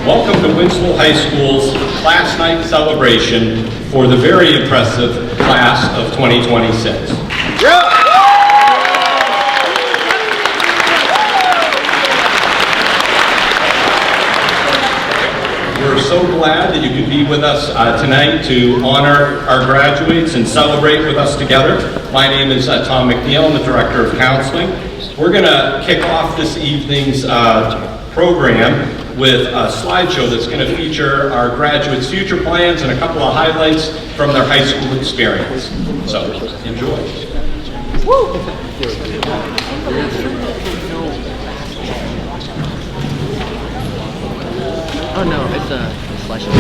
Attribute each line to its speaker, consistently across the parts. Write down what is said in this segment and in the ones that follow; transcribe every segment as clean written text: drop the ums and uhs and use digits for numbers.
Speaker 1: welcome to Winslow High School's Class Night celebration for the very impressive class of 2026. Yeah. We're so glad that you could be with us tonight to honor our graduates and celebrate with us together. My name is Tom McNeil. I'm the Director of Counseling. We're going to kick off this evening's program with a slideshow that's going to feature our graduates' future plans and a couple of highlights from their high school experience. So, enjoy. Woo!
Speaker 2: Oh no, it's a slideshow.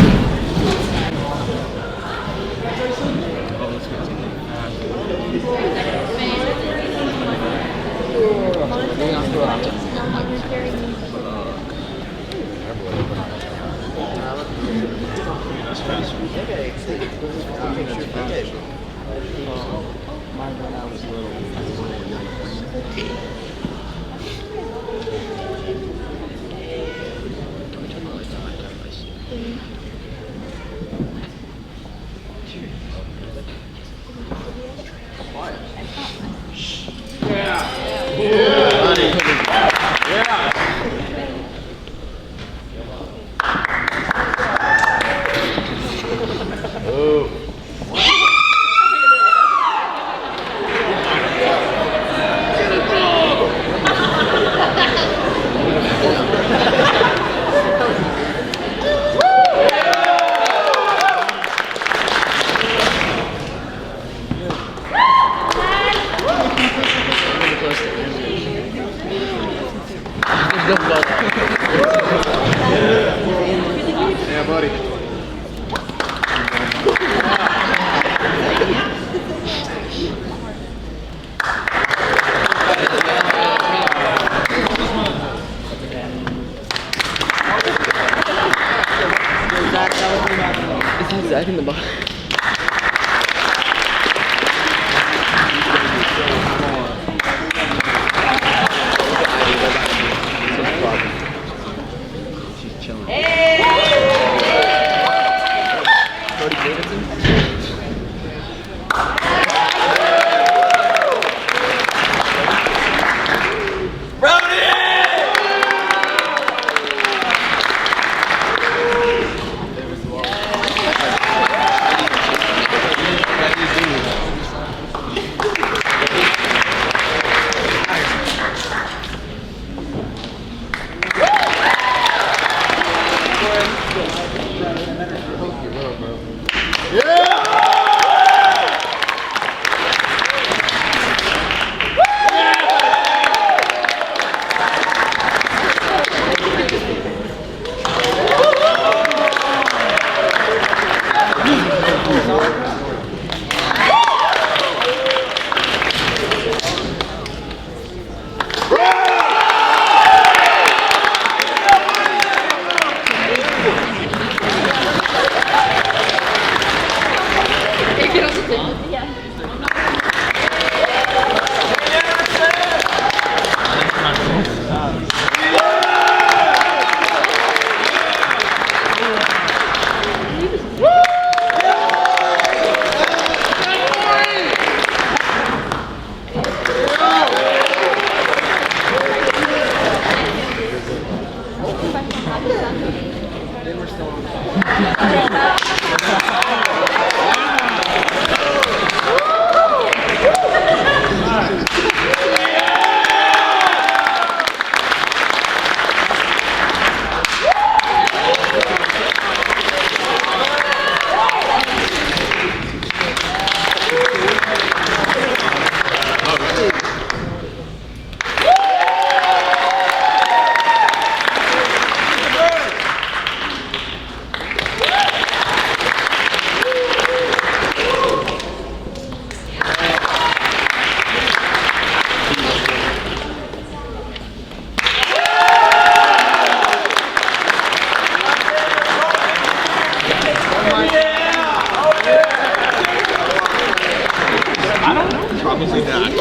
Speaker 3: Yeah, buddy.
Speaker 2: It's Zach in the bottom.
Speaker 3: Probably not.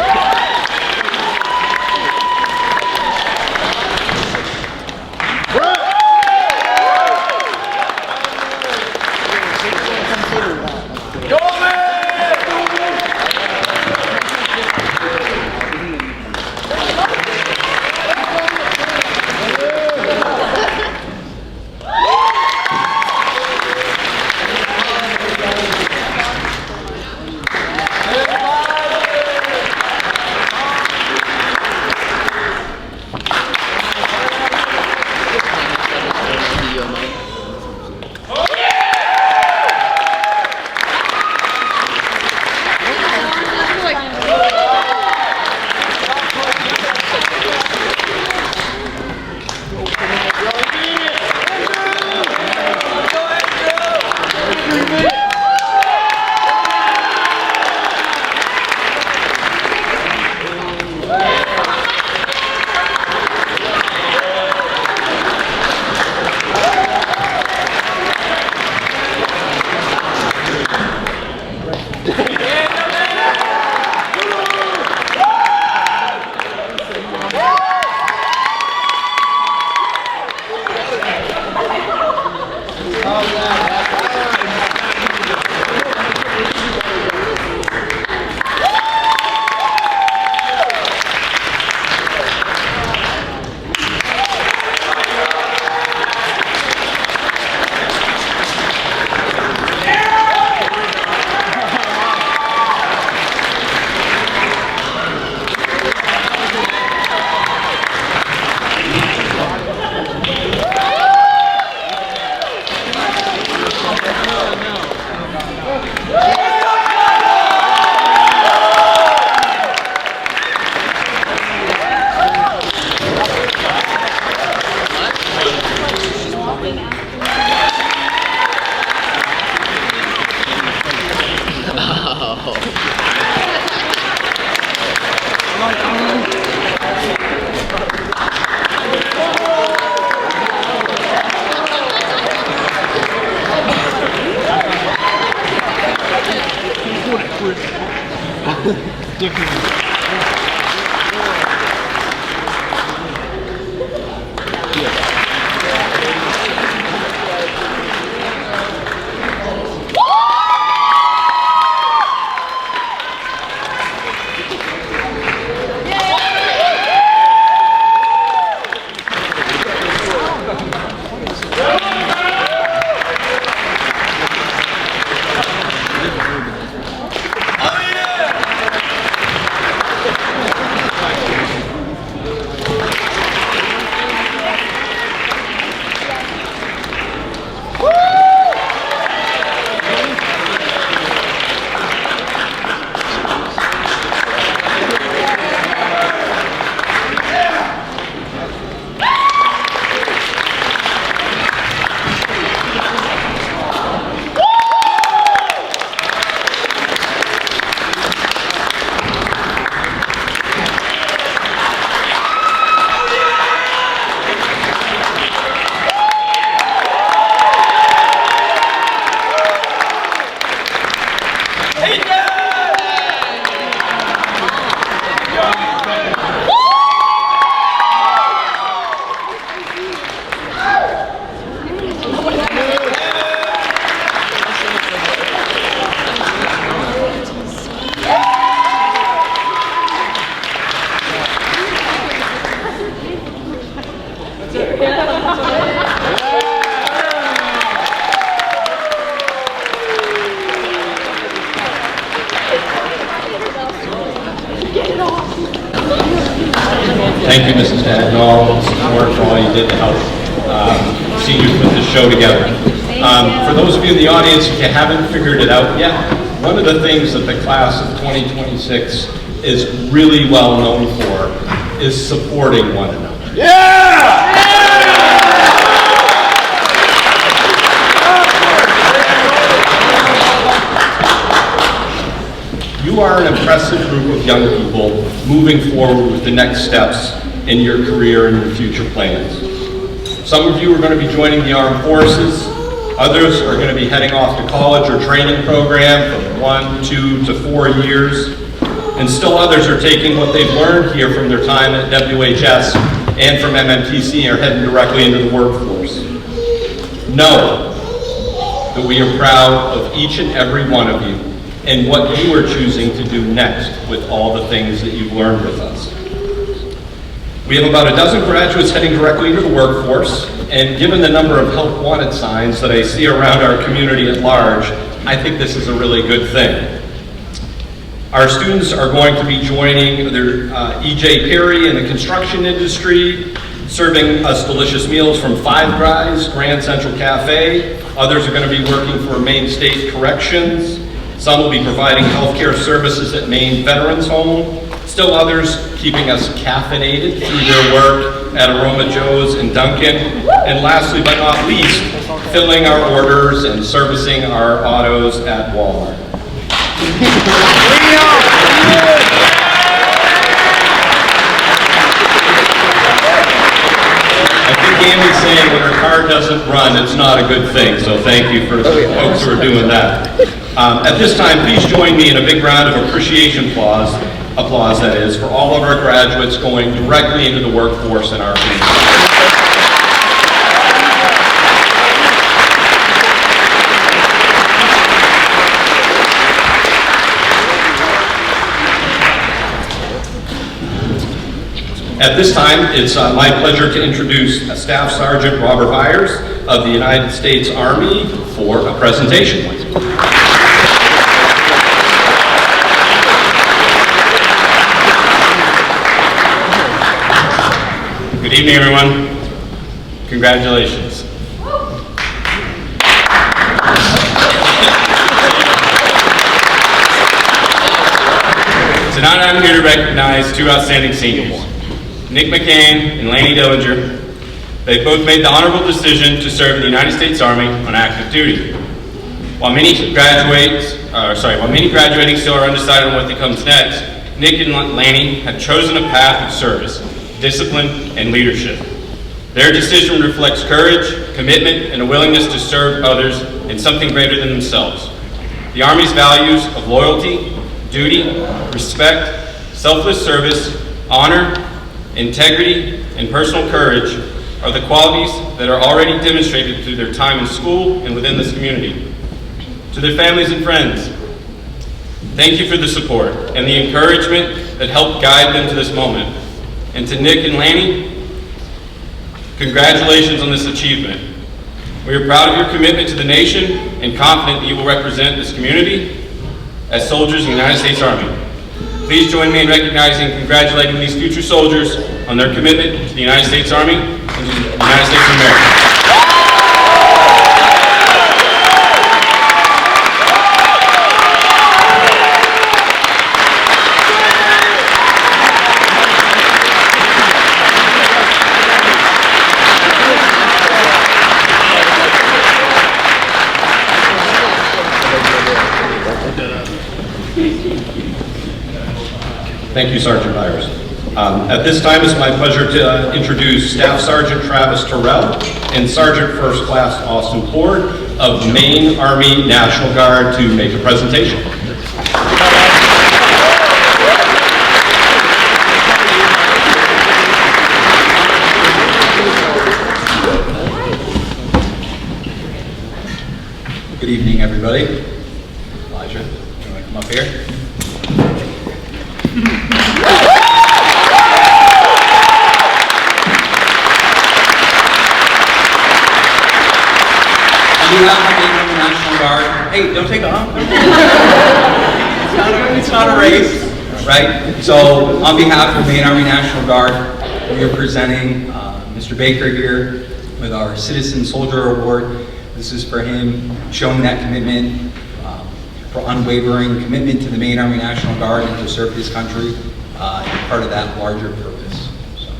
Speaker 1: Thank you, Mrs. Dagnall, support for all you did to help seniors put this show together. For those of you in the audience, if you haven't figured it out yet, one of the things that the class of 2026 is really well known for is supporting one another.
Speaker 3: Yeah!
Speaker 1: You are an impressive group of young people moving forward with the next steps in your career and your future plans. Some of you are going to be joining the armed forces. Others are going to be heading off to college or training program from 1, 2 to 4 years. And still others are taking what they've learned here from their time at WHS and from MMTC and are heading directly into the workforce. Know that we are proud of each and every one of you and what you are choosing to do next with all the things that you've learned with us. We have about a dozen graduates heading directly into the workforce, and given the number of help wanted signs that I see around our community at large, I think this is a really good thing. Our students are going to be joining their E.J. Perry in the construction industry, serving us delicious meals from Five Guys, Grand Central Cafe. Others are going to be working for Maine State Corrections. Some will be providing healthcare services at Maine Veterans Home. Still others keeping us caffeinated through their work at Aroma Joe's and Dunkin'. And lastly but not least, filling our orders and servicing our autos at Walmart. I think Amy's saying when her car doesn't run, it's not a good thing, so thank you for the folks who are doing that. At this time, please join me in a big round of appreciation applause that is, for all of our graduates going directly into the workforce in our community. At this time, it's my pleasure to introduce Staff Sergeant Robert Byers of the United States Army for a presentation.
Speaker 4: Good evening, everyone. Congratulations. Tonight I'm here to recognize two outstanding seniors, Nick McCain and Laney Dillinger. They both made the honorable decision to serve in the United States Army on active duty. While many graduating still are undecided on what comes next, Nick and Lanny have chosen a path of service, discipline, and leadership. Their decision reflects courage, commitment, and a willingness to serve others in something greater than themselves. The Army's values of loyalty, duty, respect, selfless service, honor, integrity, and personal courage are the qualities that are already demonstrated through their time in school and within this community. To their families and friends, thank you for the support and the encouragement that helped guide them to this moment. And to Nick and Lanny, congratulations on this achievement. We are proud of your commitment to the nation and confident that you will represent this community as soldiers in the United States Army. Please join me in recognizing and congratulating these future soldiers on their commitment to the United States Army and to the United States of America.
Speaker 1: Thank you, Sergeant Byers. At this time, it's my pleasure to introduce Staff Sergeant Travis Terrell and Sergeant First Class Austin Ford of Maine Army National Guard to make a presentation.
Speaker 5: Good evening, everybody. Elijah, you want to come up here? On behalf of the National Guard, hey, don't take off. It's not a race, right? So, on behalf of the Maine Army National Guard, we are presenting Mr. Baker here with our Citizen Soldier Award. This is for him showing that commitment, for unwavering commitment to the Maine Army National Guard and to serve his country, and part of that larger purpose. So.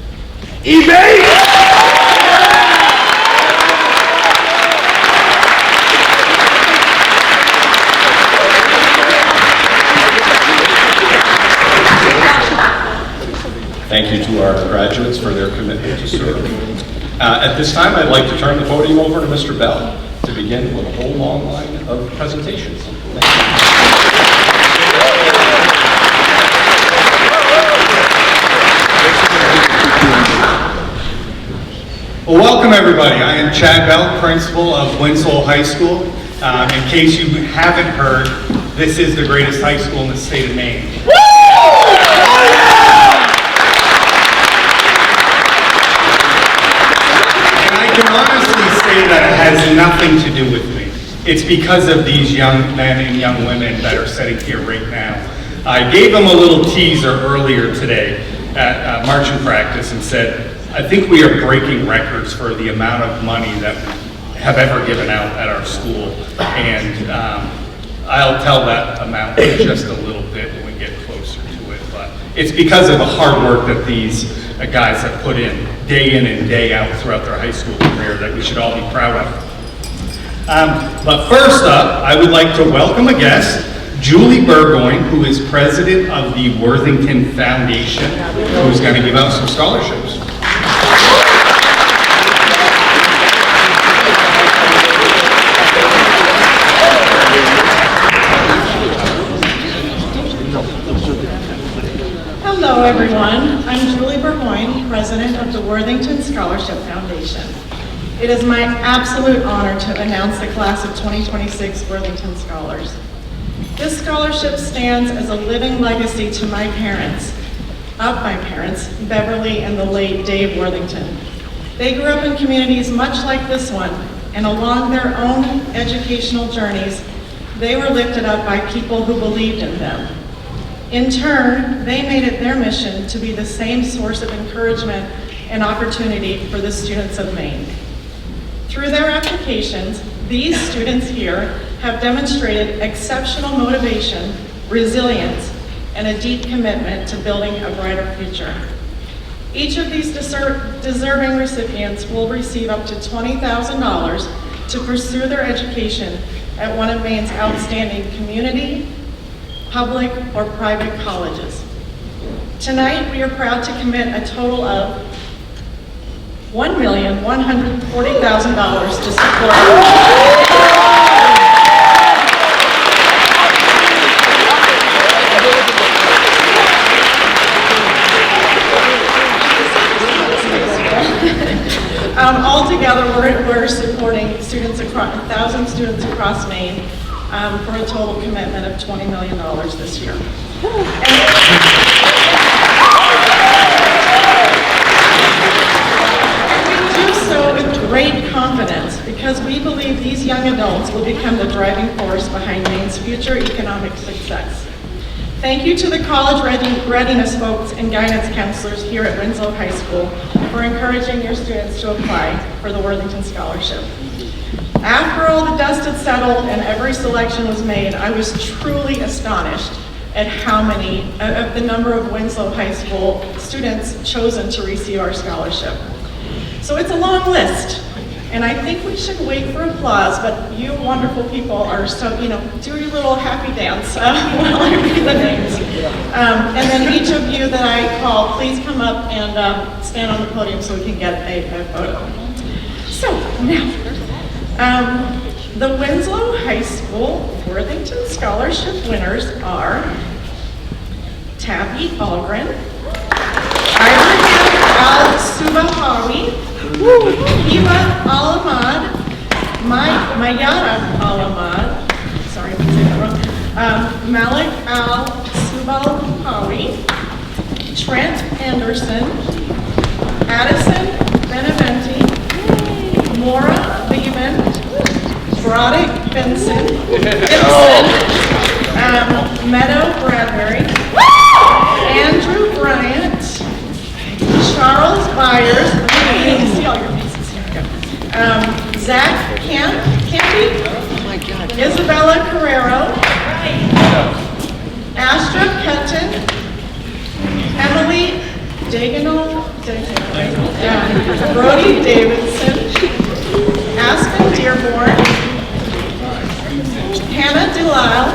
Speaker 1: Thank you to our graduates for their commitment to serve. At this time, I'd like to turn the podium over to Mr. Bell to begin with a whole long line of presentations.
Speaker 6: Well, welcome everybody. I am Chad Bell, principal of Winslow High School. In case you haven't heard, this is the greatest high school in the state of Maine. And I can honestly say that it has nothing to do with me. It's because of these young men and young women that are sitting here right now. I gave them a little teaser earlier today at marching practice and said, I think we are breaking records for the amount of money that we have ever given out at our school. And I'll tell that amount in just a little bit when we get closer to it. But it's because of the hard work that these guys have put in and day out throughout their high school career that we should all be proud of. But first up, I would like to welcome a guest, Julie Burgoyne, who is president of the Worthington Foundation, who's going to give out some scholarships.
Speaker 7: Hello everyone, I'm Julie Burgoyne, president of the Worthington Scholarship Foundation. It is my absolute honor to announce the class of 2026 Worthington Scholars. This scholarship stands as a living legacy to my parents, Beverly and the late Dave Worthington. They grew up in communities much like this one, and along their own educational journeys, they were lifted up by people who believed in them. In turn, they made it their mission to be the same source of encouragement and opportunity for the students of Maine. Through their applications, these students here have demonstrated exceptional motivation, resilience, and a deep commitment to building a brighter future. Each of these deserving recipients will receive up to $20,000 to pursue their education at one of Maine's outstanding community, public, or private colleges. Tonight, we are proud to commit a total of $1,140,000 to support altogether, we're supporting students across 1,000 students across Maine for a total commitment of $20 million this year. And we do so with great confidence because we believe these young adults will become the driving force behind Maine's future economic success. Thank you to the college readiness folks and guidance counselors here at Winslow High School for encouraging your students to apply for the Worthington Scholarship. After all the dust had settled and every selection was made, I was truly astonished at how many, of the number of Winslow High School students chosen to receive our scholarship. So it's a long list, and I think we should wait for applause, but you wonderful people are so, do your little happy dance while I read the names. And then each of you that I call, please come up and stand on the podium so we can get a photo. So now, the Winslow High School Worthington Scholarship winners are Tabby Algren, Ibrahim Al-Subahawi, Eva Al-Ahmad, Mayara Al-Ahmad, sorry if I said that wrong, Malik Al-Subahawi, Trent Anderson, Addison Beneventi, Maura Lehman, Broderick Benson, Meadow Bradbury, Andrew Bryant, Charles Byers, see all your faces here. Zach Campy, Isabella Carrero, Astra Ketton, Emily Daganol, Brody Davidson, Aspen Dearborn, Hannah Delisle,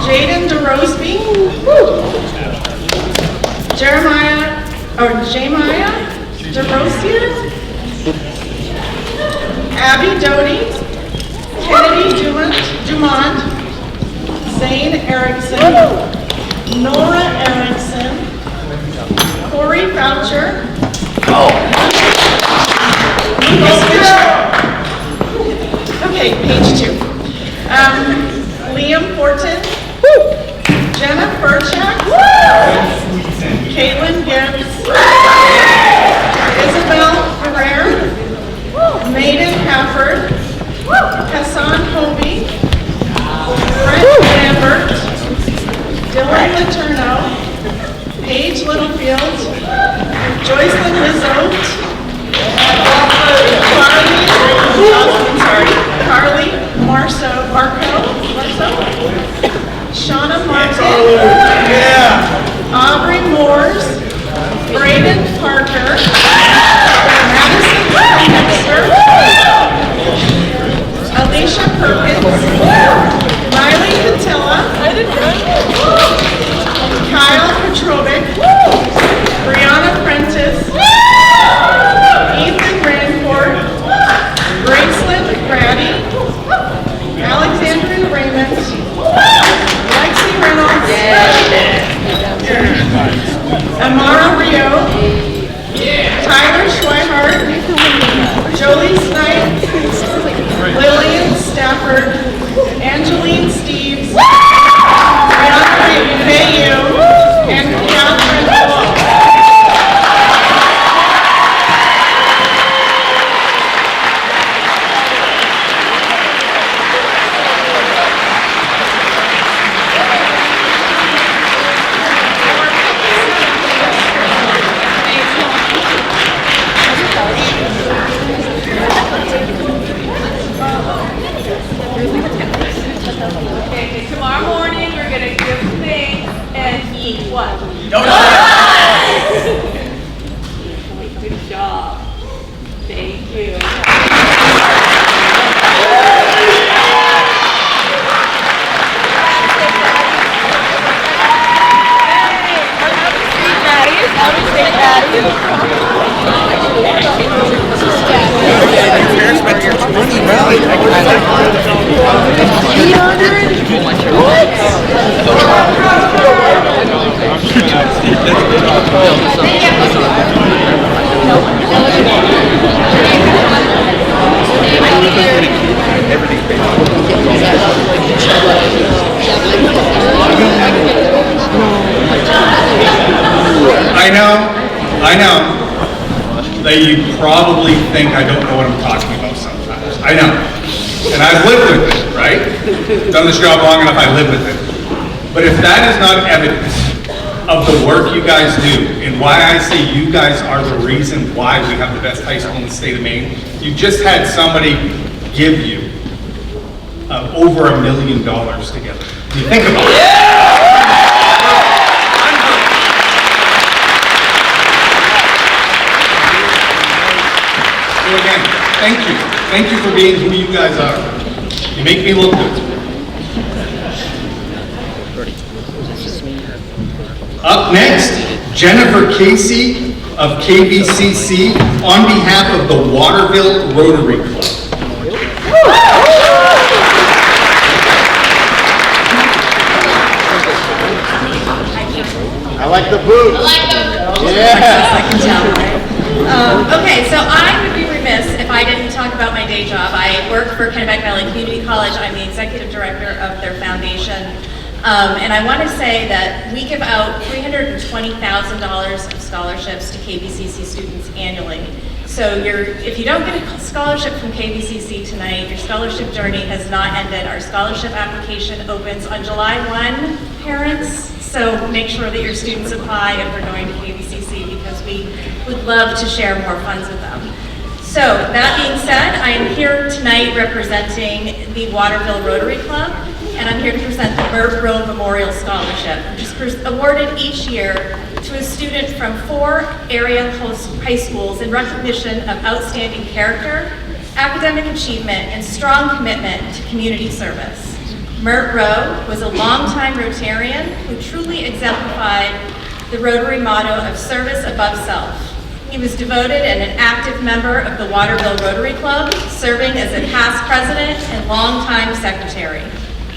Speaker 7: Jaden DeRosby, Jemiah DeRosier, Abby Doty, Kennedy Dumont, Zane Erickson, Nora Erickson, Corey Foucher, okay, page 2. Liam Fortin, Jenna Burchak, Caitlin Gibbs, Isabel Ferrer, Maiden Hafford, Hassan Hovey, Brent Lambert, Dylan Letourneau, Paige Littlefield, Joycelyn Lizotte, Carly Marco, Shauna Martin, Aubrey Moores, Braden Parker, Madison Dexter, Alicia Perkins, Riley Patilla, Kyle Petrovic, Brianna Prentice, Ethan Rancourt, Graceland Grady, Alexandria Raymond, Lexi Reynolds, Amara Rio, Tyler Schweihart, Jolie Snipe, Lillian Stafford, Angeline Steves, Brianna Bayu, and Catherine Paul.
Speaker 2: Really
Speaker 6: probably think I don't know what I'm talking about sometimes. I know. And I've lived with it, right? Done this job long enough, I live with it. But if that is not evidence of the work you guys do, and why I say you guys are the reason why we have the best high school in the state of Maine, you just had somebody give you over $1 million together. You think about it. So again, thank you. Thank you for being who you guys are. You make me look good. Up next, Jennifer Casey of KBCC on behalf of the Waterville Rotary Club.
Speaker 3: I like the boots.
Speaker 8: I like them.
Speaker 3: Yeah.
Speaker 8: I can tell, right? Okay, so I would be remiss if I didn't talk about my day job. I work for Kennebec Valley Community College. I'm the executive director of their foundation. And I want to say that we give out $320,000 of scholarships to KBCC students annually. So if you don't get a scholarship from KBCC tonight, your scholarship journey has not ended. Our scholarship application opens on July 1, parents. So make sure that your students apply if they're going to KBCC, because we would love to share more funds with them. So that being said, I am here tonight representing the Waterville Rotary Club, and I'm here to present the Burt Rowe Memorial Scholarship, which is awarded each year to a student from 4 area high schools in recognition of outstanding character, academic achievement, and strong commitment to community service. Mert Rowe was a longtime Rotarian who truly exemplified the Rotary motto of service above self. He was devoted and an active member of the Waterville Rotary Club, serving as a past president and longtime secretary.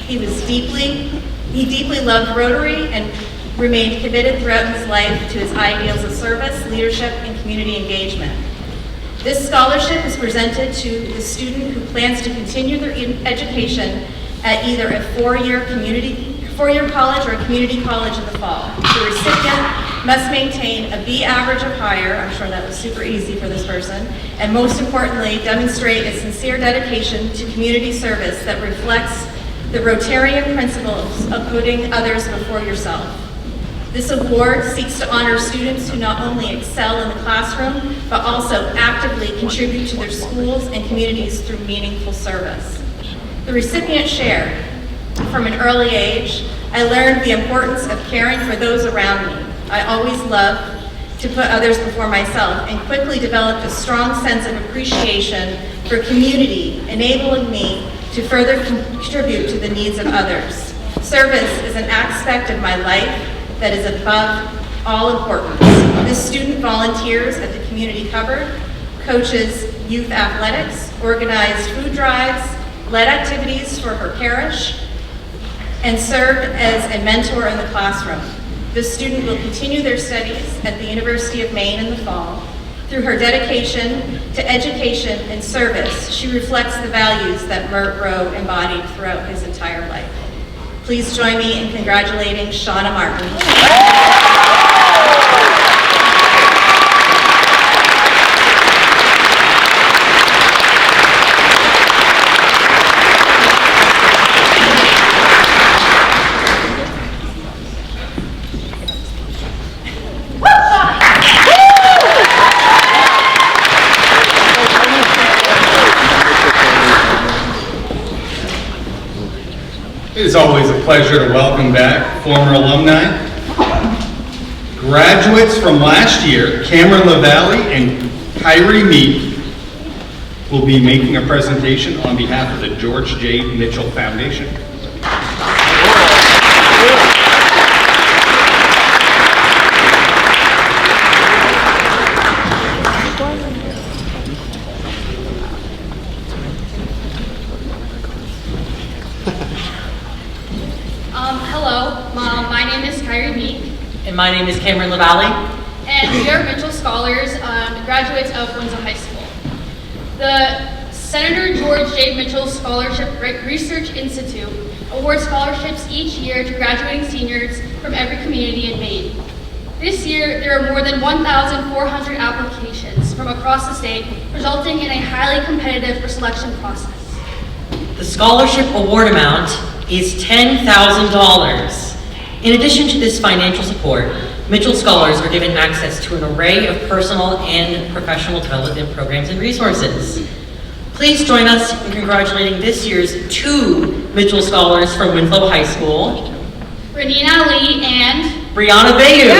Speaker 8: He deeply loved Rotary and remained committed throughout his life to his ideals of service, leadership, and community engagement. This scholarship is presented to the student who plans to continue their education at either a four-year college or a community college in the fall. The recipient must maintain a B average or higher, I'm sure that was super easy for this person, and most importantly, demonstrate a sincere dedication to community service that reflects the Rotarian principles of putting others before yourself. This award seeks to honor students who not only excel in the classroom, but also actively contribute to their schools and communities through meaningful service. The recipient shared, from an early age, I learned the importance of caring for those around me. I always loved to put others before myself, and quickly developed a strong sense of appreciation for community, enabling me to further contribute to the needs of others. Service is an aspect of my life that is above all importance. This student volunteers at the community cupboard, coaches youth athletics, organized food drives, led activities for her parish, and served as a mentor in the classroom. This student will continue their studies at the University of Maine in the fall. Through her dedication to education and service, she reflects the values that Mert Rowe embodied throughout his entire life. Please join me in congratulating Shauna Martin.
Speaker 6: It is always a pleasure to welcome back former alumni. Graduates from last year, Cameron LaValle and Kyrie Meek, will be making a presentation on behalf of the George J. Mitchell Foundation.
Speaker 8: Hello, my name is Kyrie Meek.
Speaker 9: And my name is Cameron LaValle.
Speaker 8: And we are Mitchell Scholars, graduates of Winslow High School. The Senator George J. Mitchell Scholarship Research Institute awards scholarships each year to graduating seniors from every community in Maine. This year, there are more than 1,400 applications
Speaker 10: from across the state, resulting in a highly competitive selection process.
Speaker 9: The scholarship award amount is $10,000. In addition to this financial support, Mitchell Scholars are given access to an array of personal and professional development programs and resources. Please join us in congratulating this year's 2 Mitchell Scholars from Winslow High School,
Speaker 10: Renina Lee and
Speaker 9: Brianna Bayou.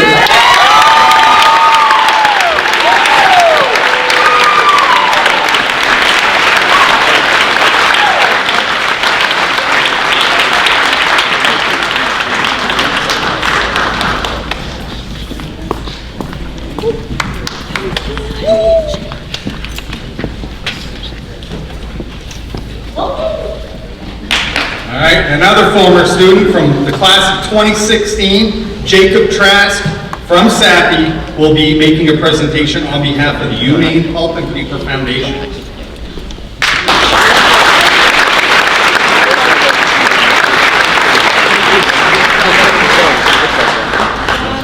Speaker 6: All right, another former student from the class of 2016, Jacob Trask from SAPI, will be making a presentation on behalf of the Humane Pulp and Paper Foundation.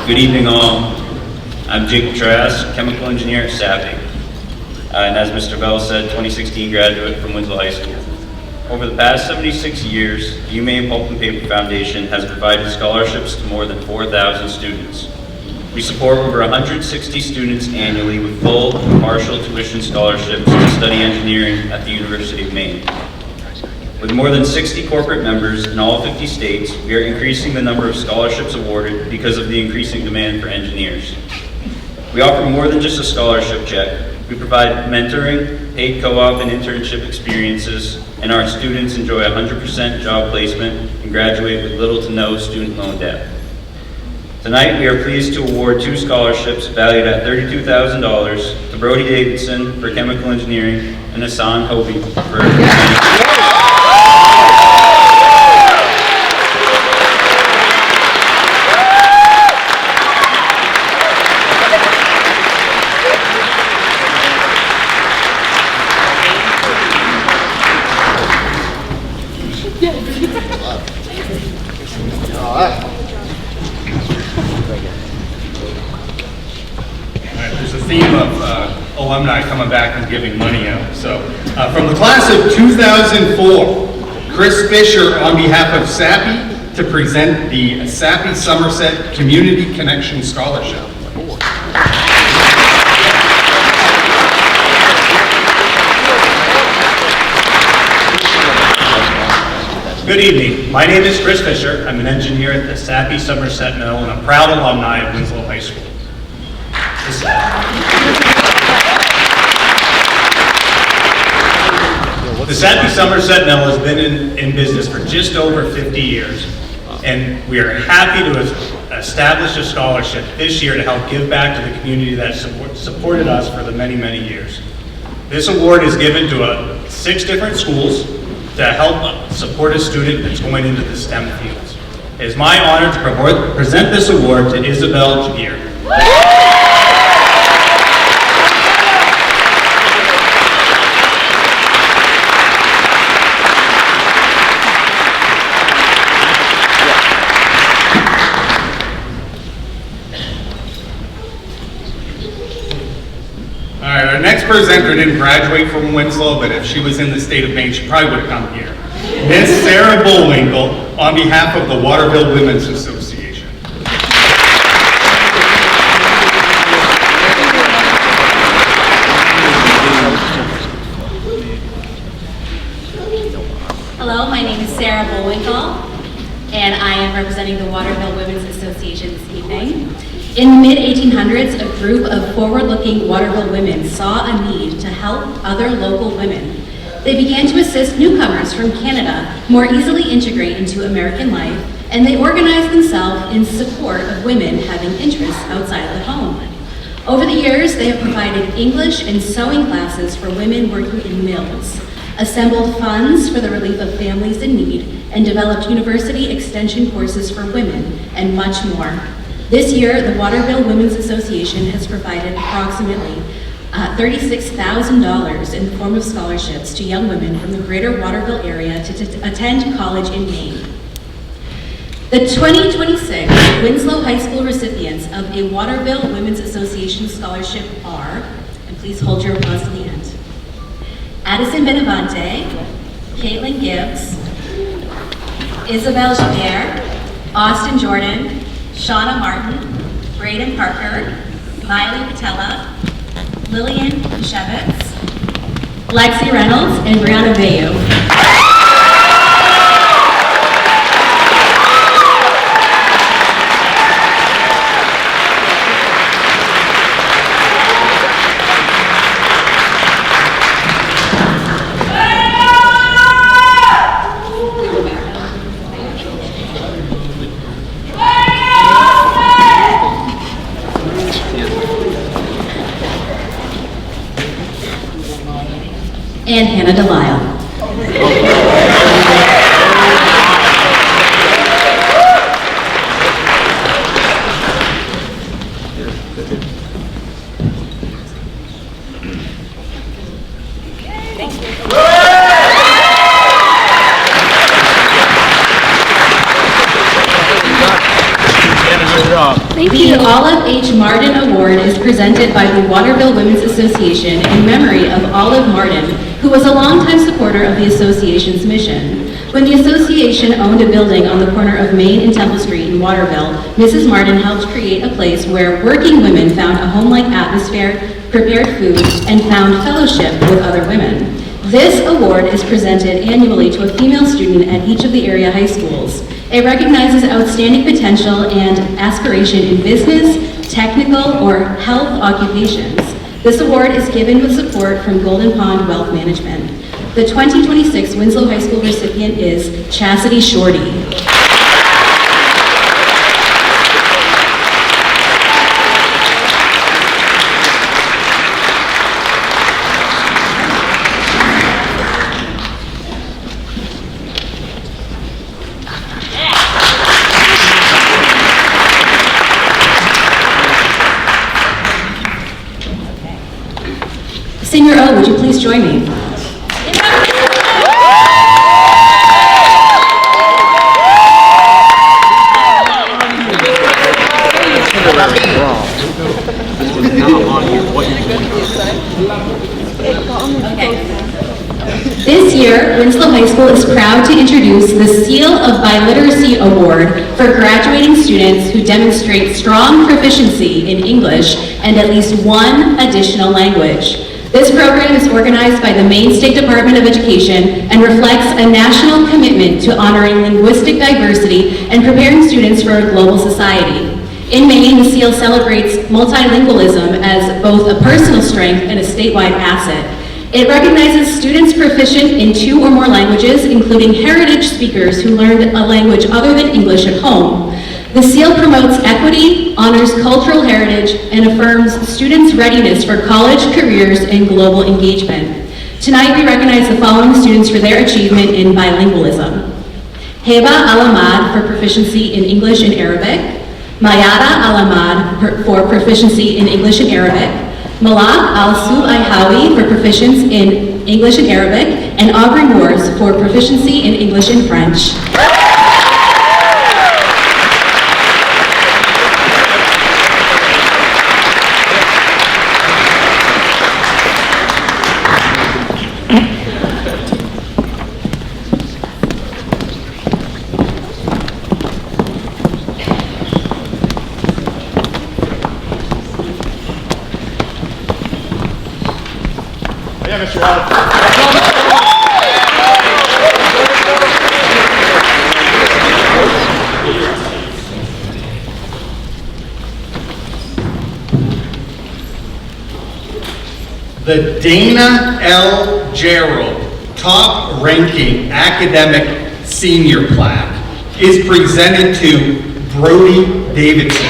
Speaker 11: Good evening all. I'm Jacob Trask, chemical engineer at SAPI. And as Mr. Bell said, 2016 graduate from Winslow High School. Over the past 76 years, the Humane Pulp and Paper Foundation has provided scholarships to more than 4,000 students. We support over 160 students annually with full and partial tuition scholarships to study engineering at the University of Maine. With more than 60 corporate members in all 50 states, we are increasing the number of scholarships awarded because of the increasing demand for engineers. We offer more than just a scholarship check. We provide mentoring, paid co-op and internship experiences, and our students enjoy 100% job placement and graduate with little to no student loan debt. Tonight, we are pleased to award 2 scholarships valued at $32,000 to Brody Davidson for chemical engineering and Hassan Hobi for
Speaker 6: There's a theme of alumni coming back and giving money out. So, from the class of 2004, Chris Fisher on behalf of SAPI to present the SAPI Somerset Community Connection Scholarship.
Speaker 12: Good evening. My name is Chris Fisher. I'm an engineer at the SAPI Somerset Mill and a proud alumni of Winslow High School. The SAPI Somerset Mill has been in business for just over 50 years, and we are happy to have established a scholarship this year to help give back to the community that supported us for the many, many years. This award is given to 6 different schools to help support a student that's going into the STEM fields. It is my honor to present this award to Isabel Jagir.
Speaker 6: All right, our next presenter didn't graduate from Winslow, but if she was in the state of Maine, she probably would have come here. Miss Sarah Bullwinkle on behalf of the Waterville Women's Association.
Speaker 13: Hello, my name is Sarah Bullwinkle, and I am representing the Waterville Women's Association this evening. In the mid-1800s, a group of forward-looking Waterville women saw a need to help other local women. They began to assist newcomers from Canada more easily integrate into American life, and they organized themselves in support of women having interests outside of the home. Over the years, they have provided English and sewing classes for women working in mills, assembled funds for the relief of families in need, and developed university extension courses for women, and much more. This year, the Waterville Women's Association has provided approximately $36,000 in the form of scholarships to young women from the greater Waterville area to attend college in Maine. The 2026 Winslow High School recipients of a Waterville Women's Association scholarship are, and Please hold your applause to the end. Addison Benavente, Caitlin Gibbs, Isabel Javert, Austin Jordan, Shauna Martin, Braden Parker, Miley Patella, Lillian Kushevitz, Lexi Reynolds, and Brianna Bayu. And Hannah Delisle. The Olive H. Martin Award is presented by the Waterville Women's Association in memory of Olive Martin, who was a longtime supporter of the association's mission. When the association owned a building on the corner of Main and Temple Street in Waterville, Mrs. Martin helped create a place where working women found a home-like atmosphere, prepared food, and found fellowship with other women. This award is presented annually to a female student at each of the area high schools. It recognizes outstanding potential and aspiration in business, technical, or health occupations. This award is given with support from Golden Pond Wealth Management. The 2026 Winslow High School recipient is Chastity Shorty. Senior O, would you please join me? This year, Winslow High School is proud to introduce the Seal of Biliteracy Award for graduating students who demonstrate strong proficiency in English and at least one additional language. This program is organized by the Maine State Department of Education and reflects a national commitment to honoring linguistic diversity and preparing students for a global society. In Maine, the SEAL celebrates multilingualism as both a personal strength and a statewide asset. It recognizes students proficient in 2 or more languages, including heritage speakers who learned a language other than English at home. The SEAL promotes equity, honors cultural heritage, and affirms students' readiness for college, careers, and global engagement. Tonight, we recognize the following students for their achievement in bilingualism. Heba Alamad for proficiency in English and Arabic, Mayada Alamad for proficiency in English and Arabic, Malak Al-Su'ayhawi for proficiency in English and Arabic, and Aubrey Morse for proficiency in English and French.
Speaker 6: The Dana L. Gerald Top Ranking Academic Senior Plaque is presented to Brody Davidson.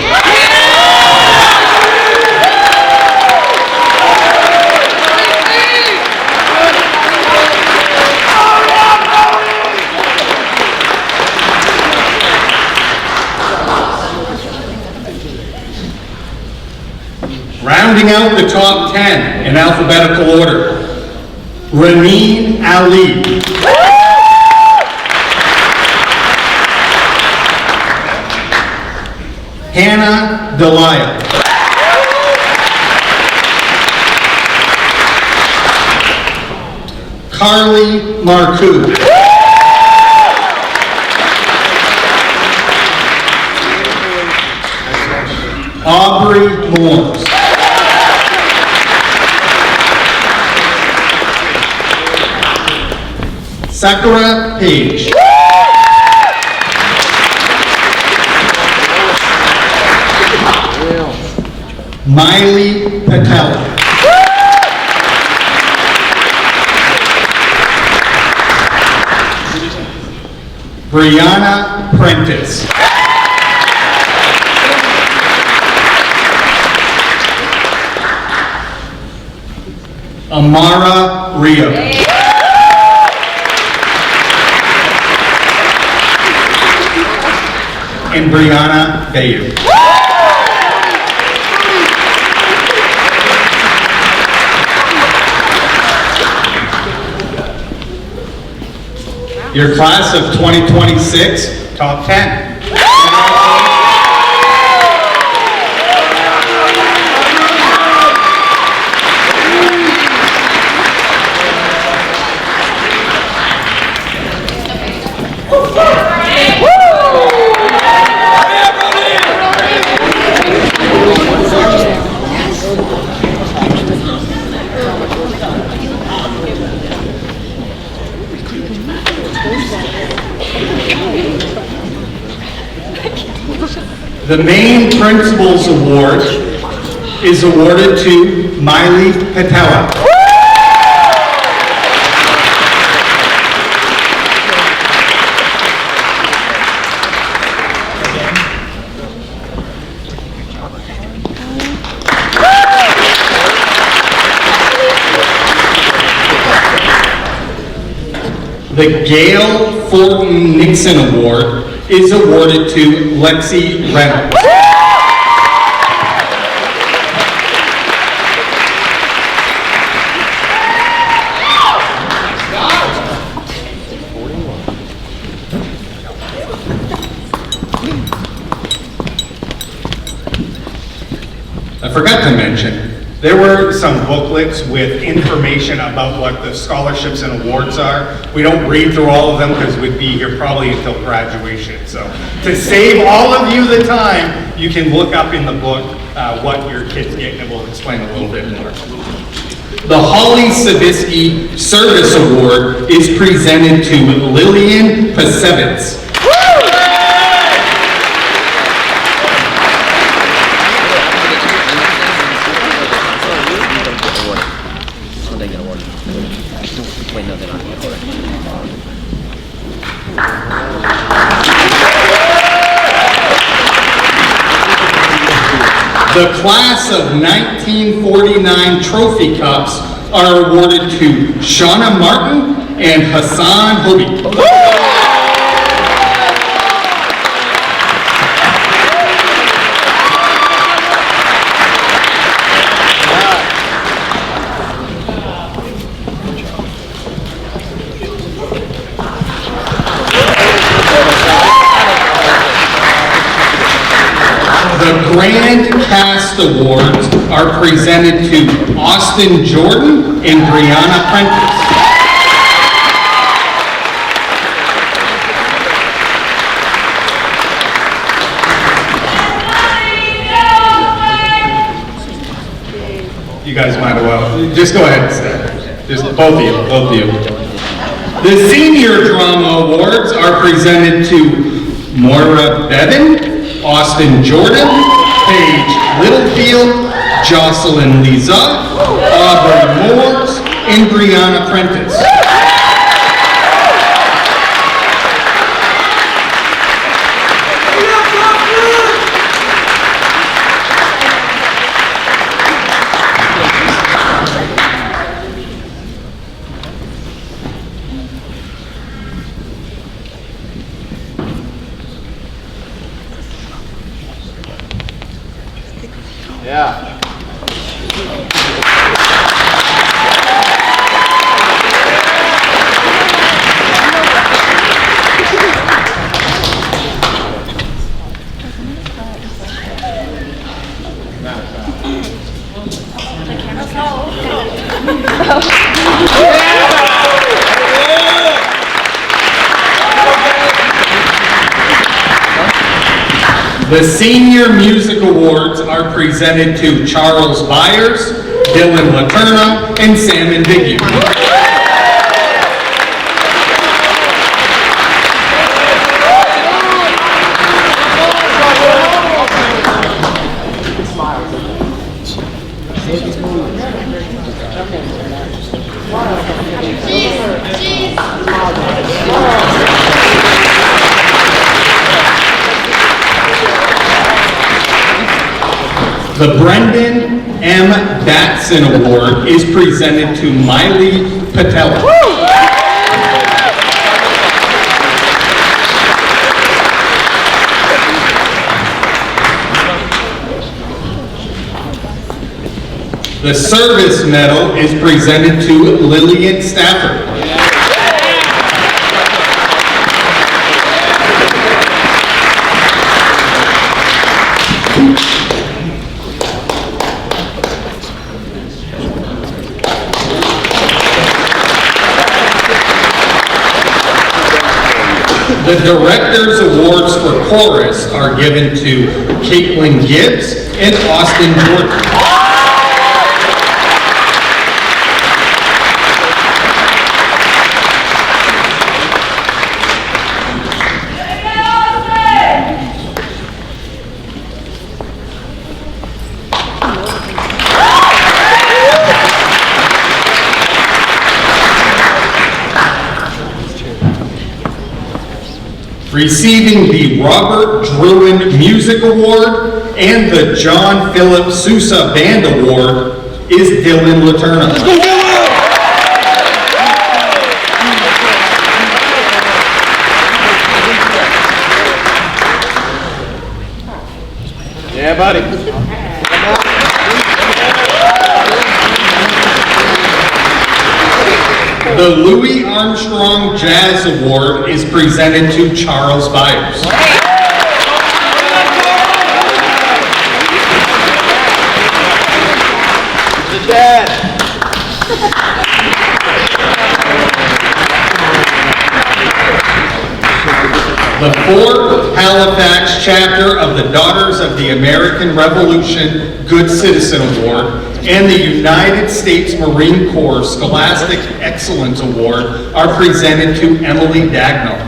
Speaker 6: Rounding out the top 10 in alphabetical order, Raneen Ali. Hannah Delisle. Carly Marcoux. Aubrey Moores. Sakura Page. Miley Patel. Brianna Prentice. Amara Rio. And Brianna Bayou. Your class of 2026, top 10. The main principal's award is awarded to Miley Patella. The Gail Fulton Nixon Award is awarded to Lexi Reynolds. I forgot to mention, there were some booklets with information about what the scholarships and awards are. We don't read through all of them because we'd be here probably until graduation. So to save all of you the time, you can look up in the book what your kids get, and we'll explain a little bit more. The Holly Savitsky Service Award is presented to Lillian Pasevitz.
Speaker 2: Wait, no, they're not.
Speaker 6: The class of 1949 trophy cups are awarded to Shauna Martin and Hassan Hobi. The Grand Cast Awards are presented to Austin Jordan and Brianna Prentice. You guys might as well, just go ahead and stay. Just both of you. The Senior Drama Awards are presented to Moira Bevan, Austin Jordan, Paige Littlefield, Jocelyn Liza, Aubrey Moores, and Brianna Prentice.
Speaker 3: Yeah.
Speaker 8: The camera's
Speaker 6: The Senior Music Awards are presented to Charles Byers, Dylan Laterna, and Sam Invigu. The Brendan M. Batson Award is presented to Miley Patella. The Service Medal is presented to Lillian Stafford. The Director's Awards for Chorus are given to Caitlin Gibbs and Austin Jordan. Receiving the Robert Druin Music Award and the John Philip Sousa Band Award is Dylan Laterna.
Speaker 3: Yeah, buddy.
Speaker 6: The Louis Armstrong Jazz Award is presented to Charles Byers.
Speaker 3: The dad.
Speaker 6: The 4th Halifax chapter of the Daughters of the American Revolution Good Citizen Award and the United States Marine Corps Scholastic Excellence Award are presented to Emily Dagnall.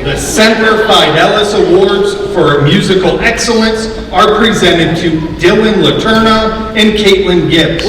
Speaker 6: The Semper Fidelis Awards for Musical Excellence are presented to Dylan Laterna and Caitlin Gibbs.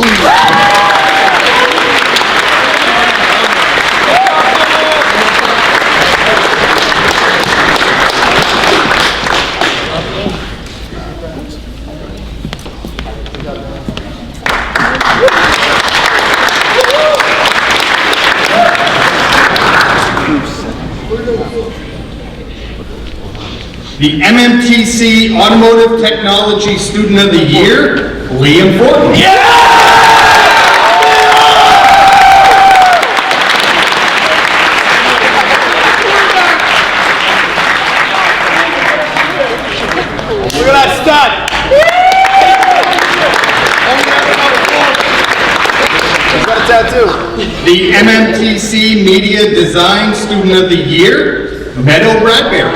Speaker 6: The MMTC Automotive Technology Student of the Year, Liam Fortin.
Speaker 3: Look at that stud. Got a tattoo.
Speaker 6: The MMTC Media Design Student of the Year, Meadow Bradbury.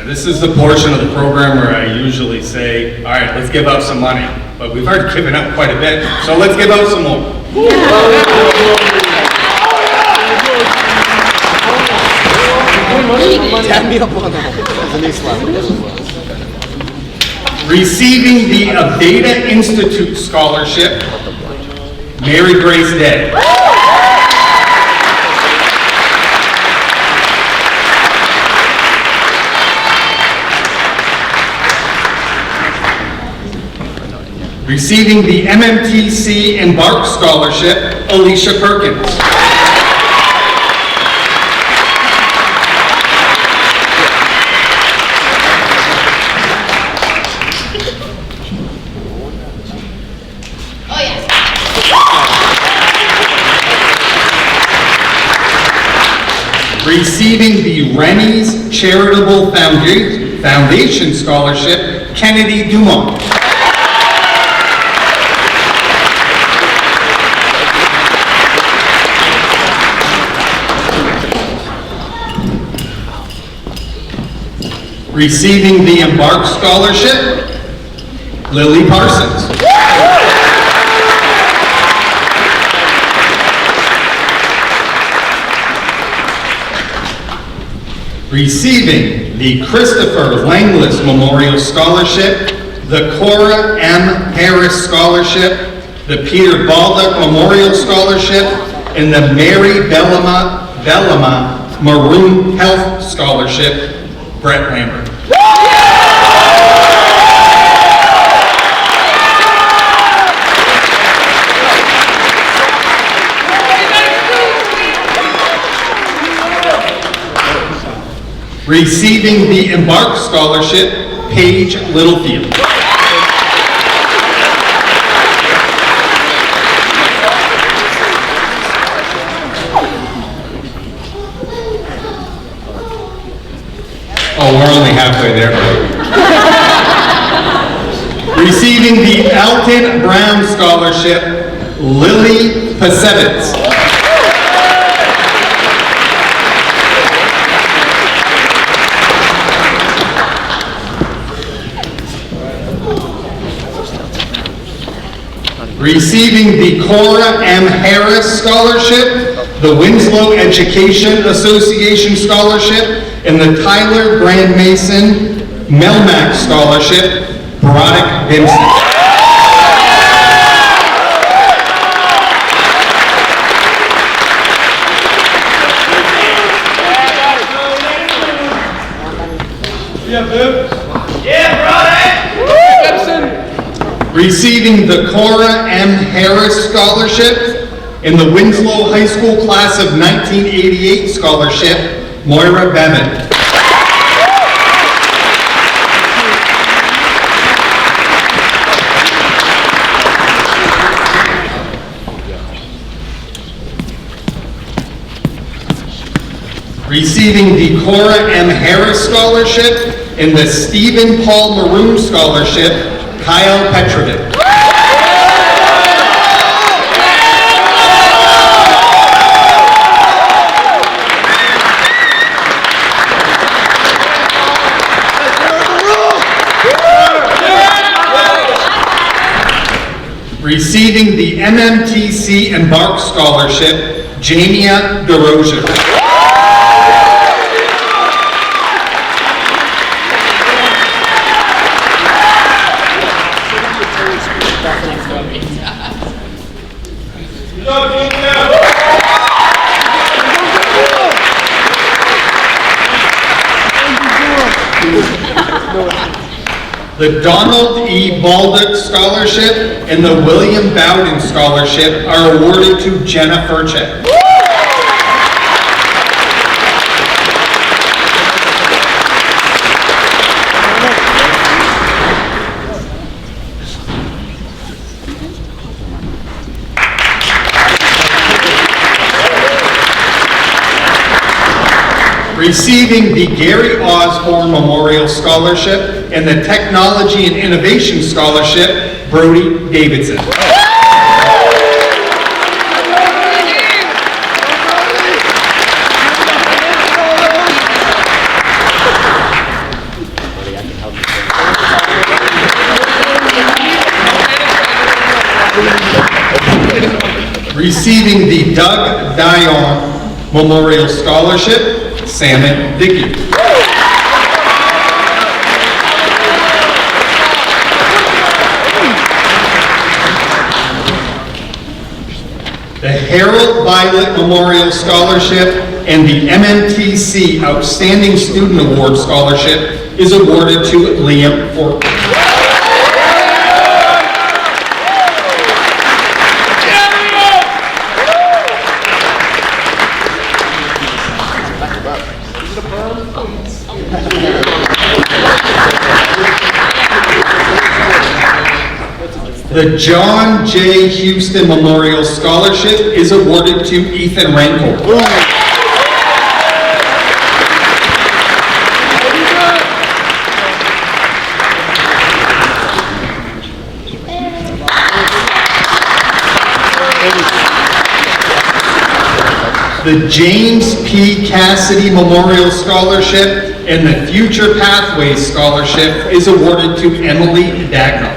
Speaker 6: This is the portion of the program where I usually say, all right, let's give out some money. But we've already given up quite a bit, so let's give out some more.
Speaker 3: Tap me up on that. That's a new slap.
Speaker 6: Receiving the Aveda Institute Scholarship, Mary Grace Day. Receiving the MMTC Embark Scholarship, Alicia Perkins. Receiving the Rennie's Charitable Foundation Scholarship, Kennedy Dumont. Receiving the Embark Scholarship, Lily Parsons. Receiving the Christopher Langlis Memorial Scholarship, the Cora M. Harris Scholarship, the Peter Baldock Memorial Scholarship, and the Mary Bellama Maroon Health Scholarship, Brett Lambert. Receiving the Embark Scholarship, Paige Littlefield. Oh, we're only halfway there. Receiving the Alton Brown Scholarship, Lily Pasevitz. Receiving the Cora M. Harris Scholarship, the Winslow Education Association Scholarship, and the Tyler Grand Mason Melmac Scholarship, Broderick Vincent. Receiving the Cora M. Harris Scholarship and the Winslow High School Class of 1988 Scholarship, Moira Bevan. Receiving the Cora M. Harris Scholarship and the Stephen Paul Maroon Scholarship, Kyle Petrovic. Receiving the MMTC Embark Scholarship, Jamia DeRozier. The Donald E. Baldock Scholarship and the William Bowden Scholarship are awarded to Jenna Furchek. Receiving the Gary Osborne Memorial Scholarship and the Technology and Innovation Scholarship, Brody Davidson. Receiving the Doug Dion Memorial Scholarship, Salmon Dickey. The Harold Violet Memorial Scholarship and the MMTC Outstanding Student Award Scholarship is awarded to Liam Fortman. The John J. Houston Memorial Scholarship is awarded to Ethan Rancourt. The James P. Cassidy Memorial Scholarship and the Future Pathways Scholarship is awarded to Emily Dagnall.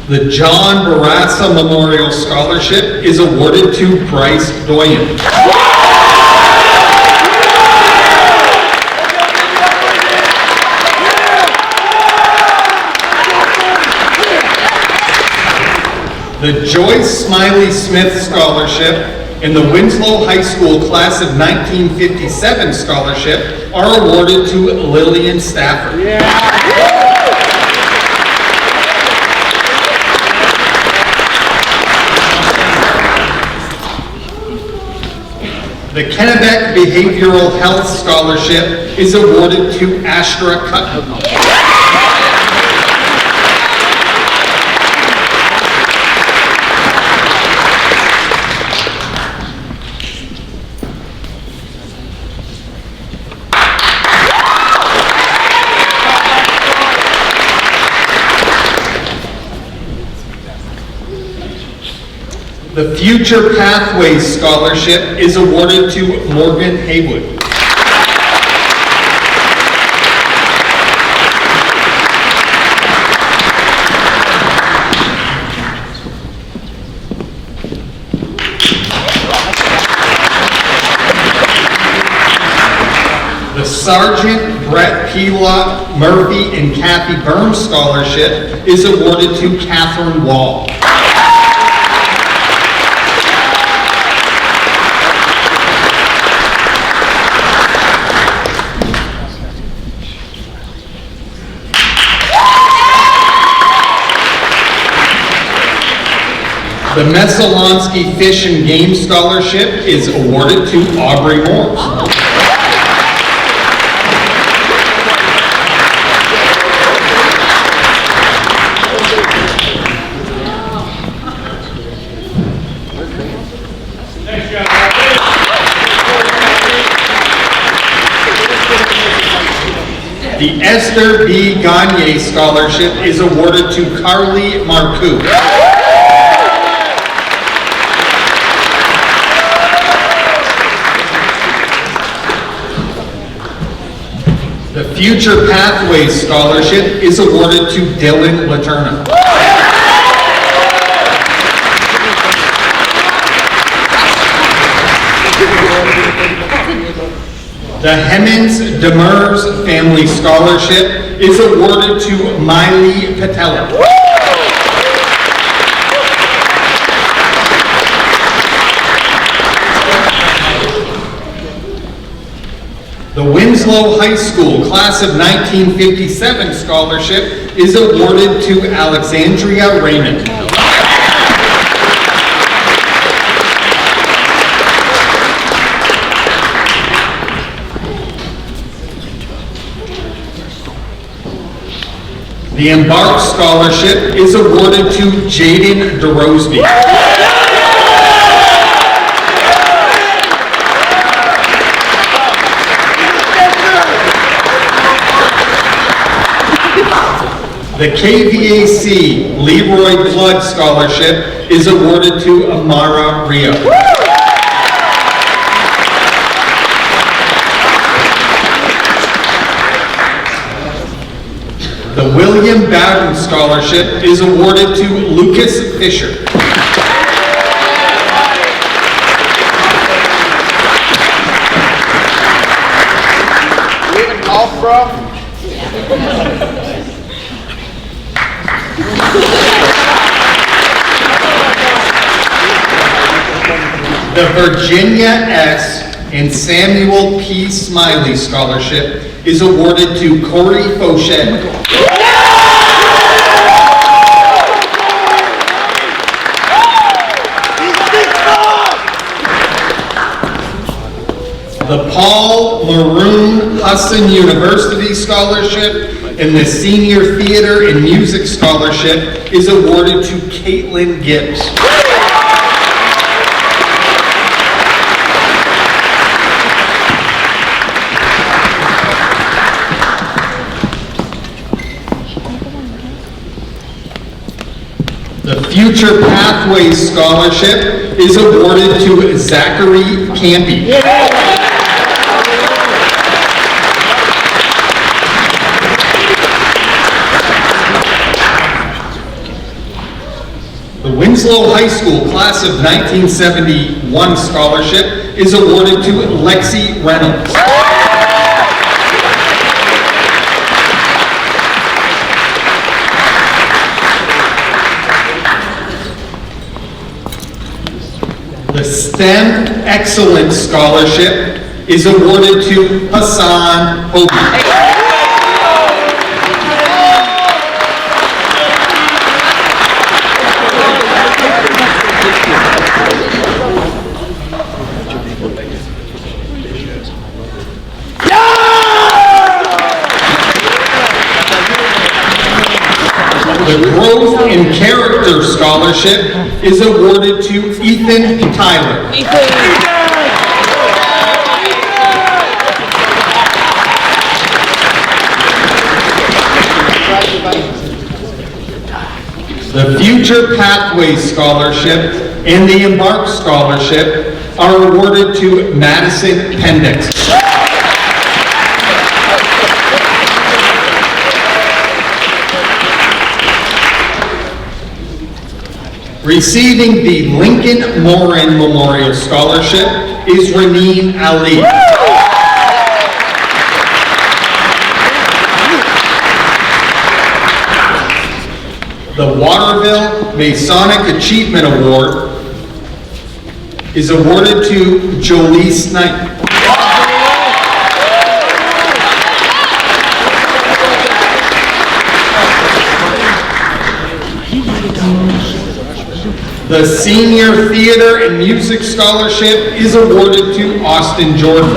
Speaker 6: The John Barassa Memorial Scholarship is awarded to Bryce Doyen. The Joyce Smiley Smith Scholarship and the Winslow High School Class of 1957 Scholarship are awarded to Lillian Stafford. The Kennebec Behavioral Health Scholarship is awarded to Astra Cutton. The Future Pathways Scholarship is awarded to Morgan Haywood. The Sergeant Brett Pila Murphy and Kathy Burns Scholarship is awarded to Catherine Wall. The Messalonsky Fish and Game Scholarship is awarded to Aubrey Moore. The Esther B. Gagne Scholarship is awarded to Carly Marcoux. The Future Pathways Scholarship is awarded to Dylan Laterna. The Hemmings Demers Family Scholarship is awarded to Miley Patella. The Winslow High School Class of 1957 Scholarship is awarded to Alexandria Raymond. The Embark Scholarship is awarded to Jaden DeRosby. The KVAC Leroy Blood Scholarship is awarded to Amara Rio. The William Bowden Scholarship is awarded to Lucas Fisher.
Speaker 3: You even golf, bro?
Speaker 6: The Virginia S. and Samuel P. Smiley Scholarship is awarded to Corey Fauchet. The Paul Maroon Husson University Scholarship and the Senior Theater and Music Scholarship is awarded to Caitlin Gibbs. Future Pathways Scholarship is awarded to Zachary Campy. The Winslow High School Class of 1971 Scholarship is awarded to Lexi Reynolds. The STEM Excellence Scholarship is awarded to Hassan Hobi. The Growth in Character Scholarship is awarded to Ethan Tyler. The Future Pathways Scholarship and the Embark Scholarship are awarded to Madison Pendix. Receiving the Lincoln Morin Memorial Scholarship is Raneen Ali. The Waterville Masonic Achievement Award is awarded to Jolise Knight. The Senior Theater and Music Scholarship is awarded to Austin Jordan.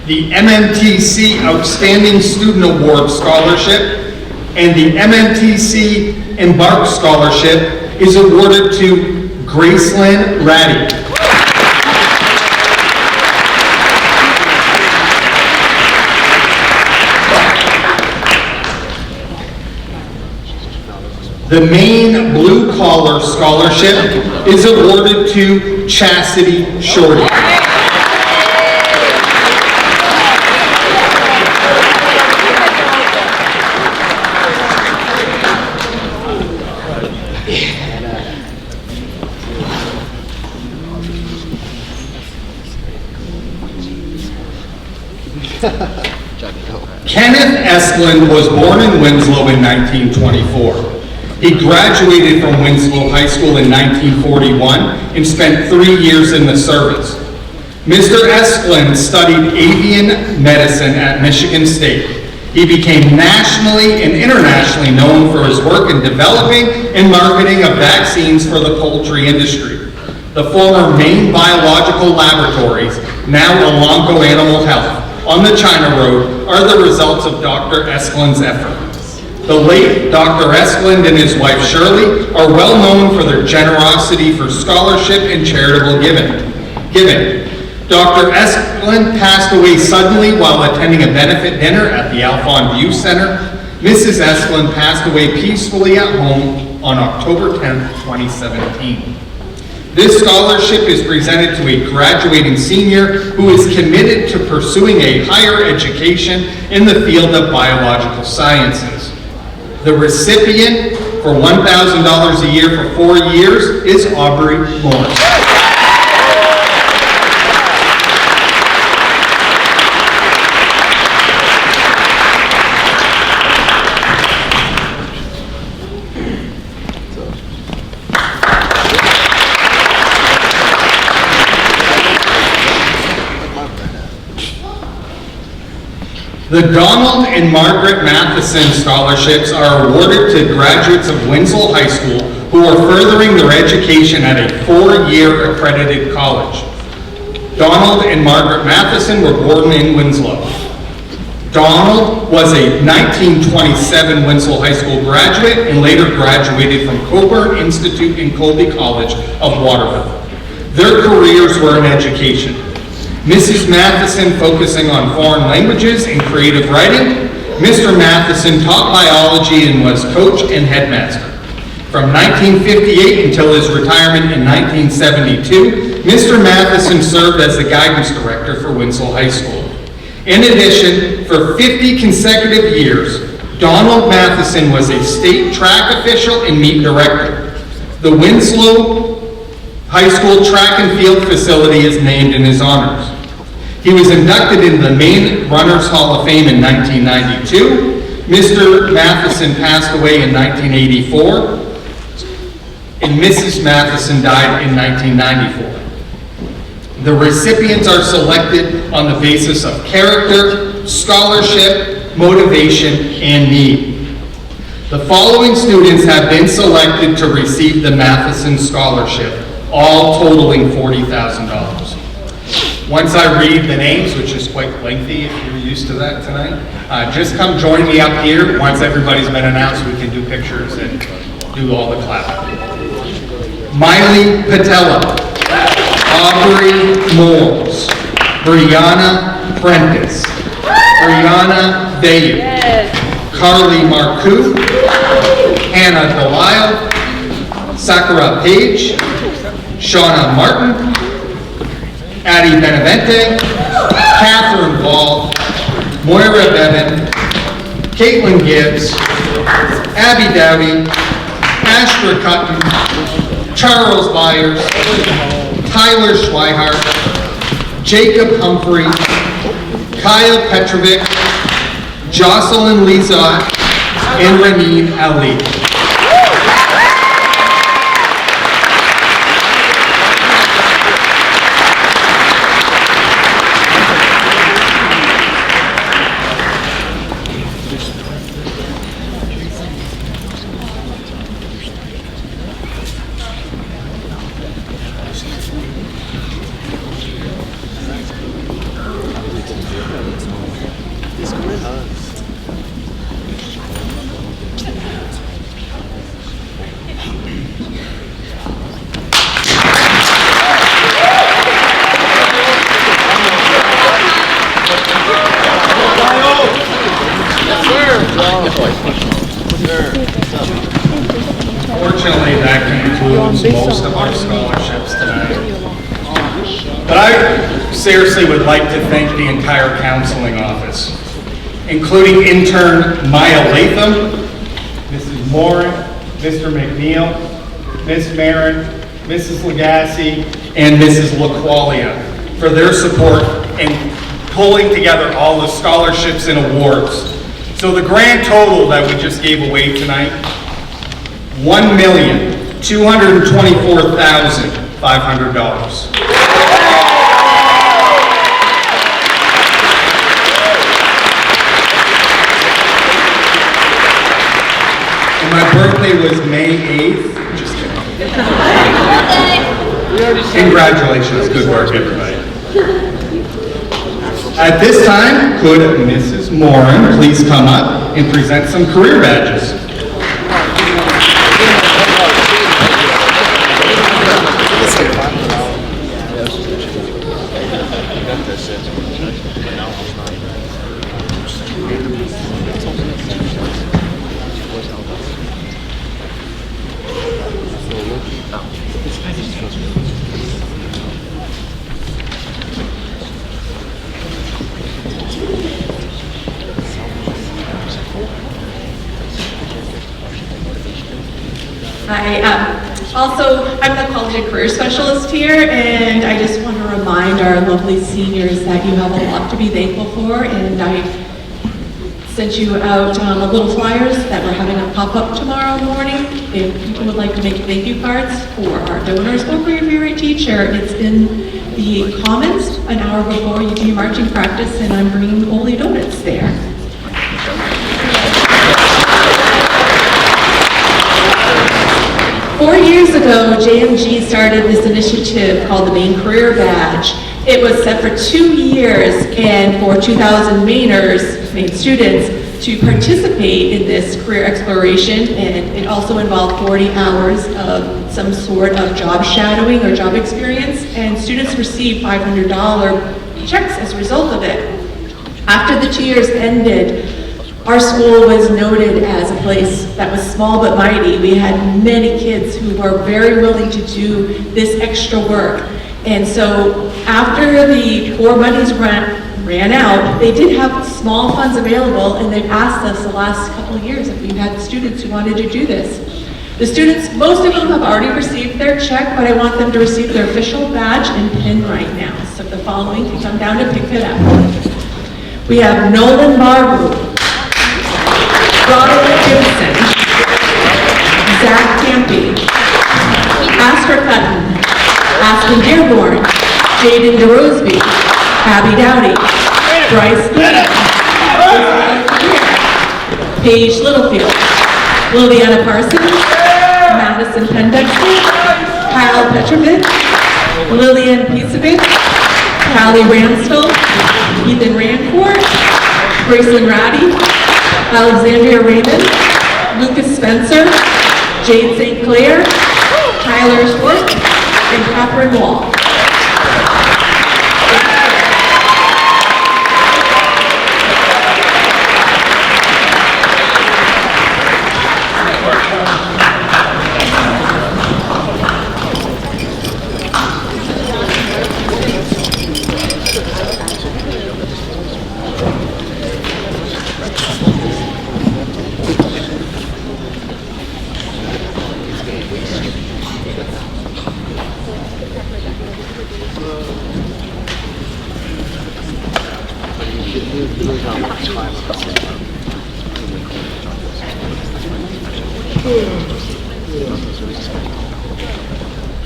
Speaker 6: The MMTC Outstanding Student Award Scholarship and the MMTC Embark Scholarship is awarded to Gracelyn Ratty. The Maine Blue Collar Scholarship is awarded to Chastity Shorty. Kenneth Esklund was born in Winslow in 1924. He graduated from Winslow High School in 1941 and spent 3 years in the service. Mr. Esklund studied avian medicine at Michigan State. He became nationally and internationally known for his work in developing and marketing of vaccines for the poultry industry. The former Maine Biological Laboratories, now Elanco Animal Health, on the China Road, are the results of Dr. Esklund's effort. The late Dr. Esklund and his wife Shirley are well known for their generosity for scholarship and charitable giving. Dr. Esklund passed away suddenly while attending a benefit dinner at the Alphon View Center. Mrs. Esklund passed away peacefully at home on October 10, 2017. This scholarship is presented to a graduating senior who is committed to pursuing a higher education in the field of biological sciences. The recipient for $1,000 a year for 4 years is Aubrey Morris. The Donald and Margaret Matheson Scholarships are awarded to graduates of Winslow High School who are furthering their education at a 4-year accredited college. Donald and Margaret Matheson were born in Winslow. Donald was a 1927 Winslow High School graduate and later graduated from Coburn Institute and Colby College of Waterville. Their careers were in education. Mrs. Matheson focusing on foreign languages and creative writing. Mr. Matheson taught biology and was coach and headmaster. From 1958 until his retirement in 1972, Mr. Matheson served as the guidance director for Winslow High School. In addition, for 50 consecutive years, Donald Matheson was a state track official and meet director. The Winslow High School track and field facility is named in his honors. He was inducted into the Maine Runners Hall of Fame in 1992. Mr. Matheson passed away in 1984, and Mrs. Matheson died in 1994. The recipients are selected on the basis of character, scholarship, motivation, and need. The following students have been selected to receive the Matheson Scholarship, all totaling $40,000. Once I read the names, which is quite lengthy if you're used to that tonight, just come join me up here. Once everybody's been announced, we can do pictures and do all the clapping. Miley Patella, Aubrey Moores, Brianna Prentice, Brianna Vayu, Carly Marcoux, Hannah Delisle, Sakura Page, Shauna Martin, Addie Benavente, Catherine Ball, Moira Bevan, Caitlin Gibbs, Abby Dowdy, Asher Cutton, Charles Byers, Tyler Schweihart, Jacob Humphrey, Kyle Petrovic, Jocelyn Lizot, and Ramin Ali. Fortunately, that concludes most of our scholarships tonight. But I seriously would like to thank the entire counseling office, including intern Maya Latham, Mrs. Morin, Mr. McNeil, Miss Marin, Mrs. Legassi, and Mrs. LaQualia for their support in pulling together all the scholarships and awards. So the grand total that we just gave away tonight, $1,224,500. And my birthday was May 8th. Just kidding. Congratulations. Good work, everybody. At this time, could Mrs. Morin please come up and present some career badges?
Speaker 7: I'm the College and Career Specialist here, and I just want to remind our lovely seniors that you have a lot to be thankful for, and I sent you out little flyers that we're having a pop-up tomorrow morning. If people would like to make thank you cards for our donors or for your favorite teacher, it's in the Commons an hour before you do your marching practice, and I'm bringing Oli donuts there. 4 years ago, JMG started this initiative called the Maine Career Badge. It was set for 2 years, and for 2,000 Mainers, Maine students, to participate in this career exploration, and it also involved 40 hours of some sort of job shadowing or job experience, and students received $500 checks as a result of it. After the 2 years ended, our school was noted as a place that was small but mighty. We had many kids who were very willing to do this extra work. And so after the core monies ran out, they did have small funds available, and they've asked us the last couple of years if we've had students who wanted to do this. The students, most of them have already received their check, but I want them to receive their official badge and pin right now. So the following can come down to pick it up. We have Nolan Barbu, Roderick Gibson, Zach Campy, Astor Cutton, Aspen Dearborn, Jaden DeRoseby, Abby Dowdy, Bryce Good, Paige Littlefield, Liliana Parsons, Madison Pendexter, Kyle Petrovich, Lillian Pisovic, Callie Ramstel, Ethan Rancourt, Gracelyn Ratty, Alexandria Raymond, Lucas Spencer, Jade St. Clair, Tyler Schwartz, and Catherine Wall.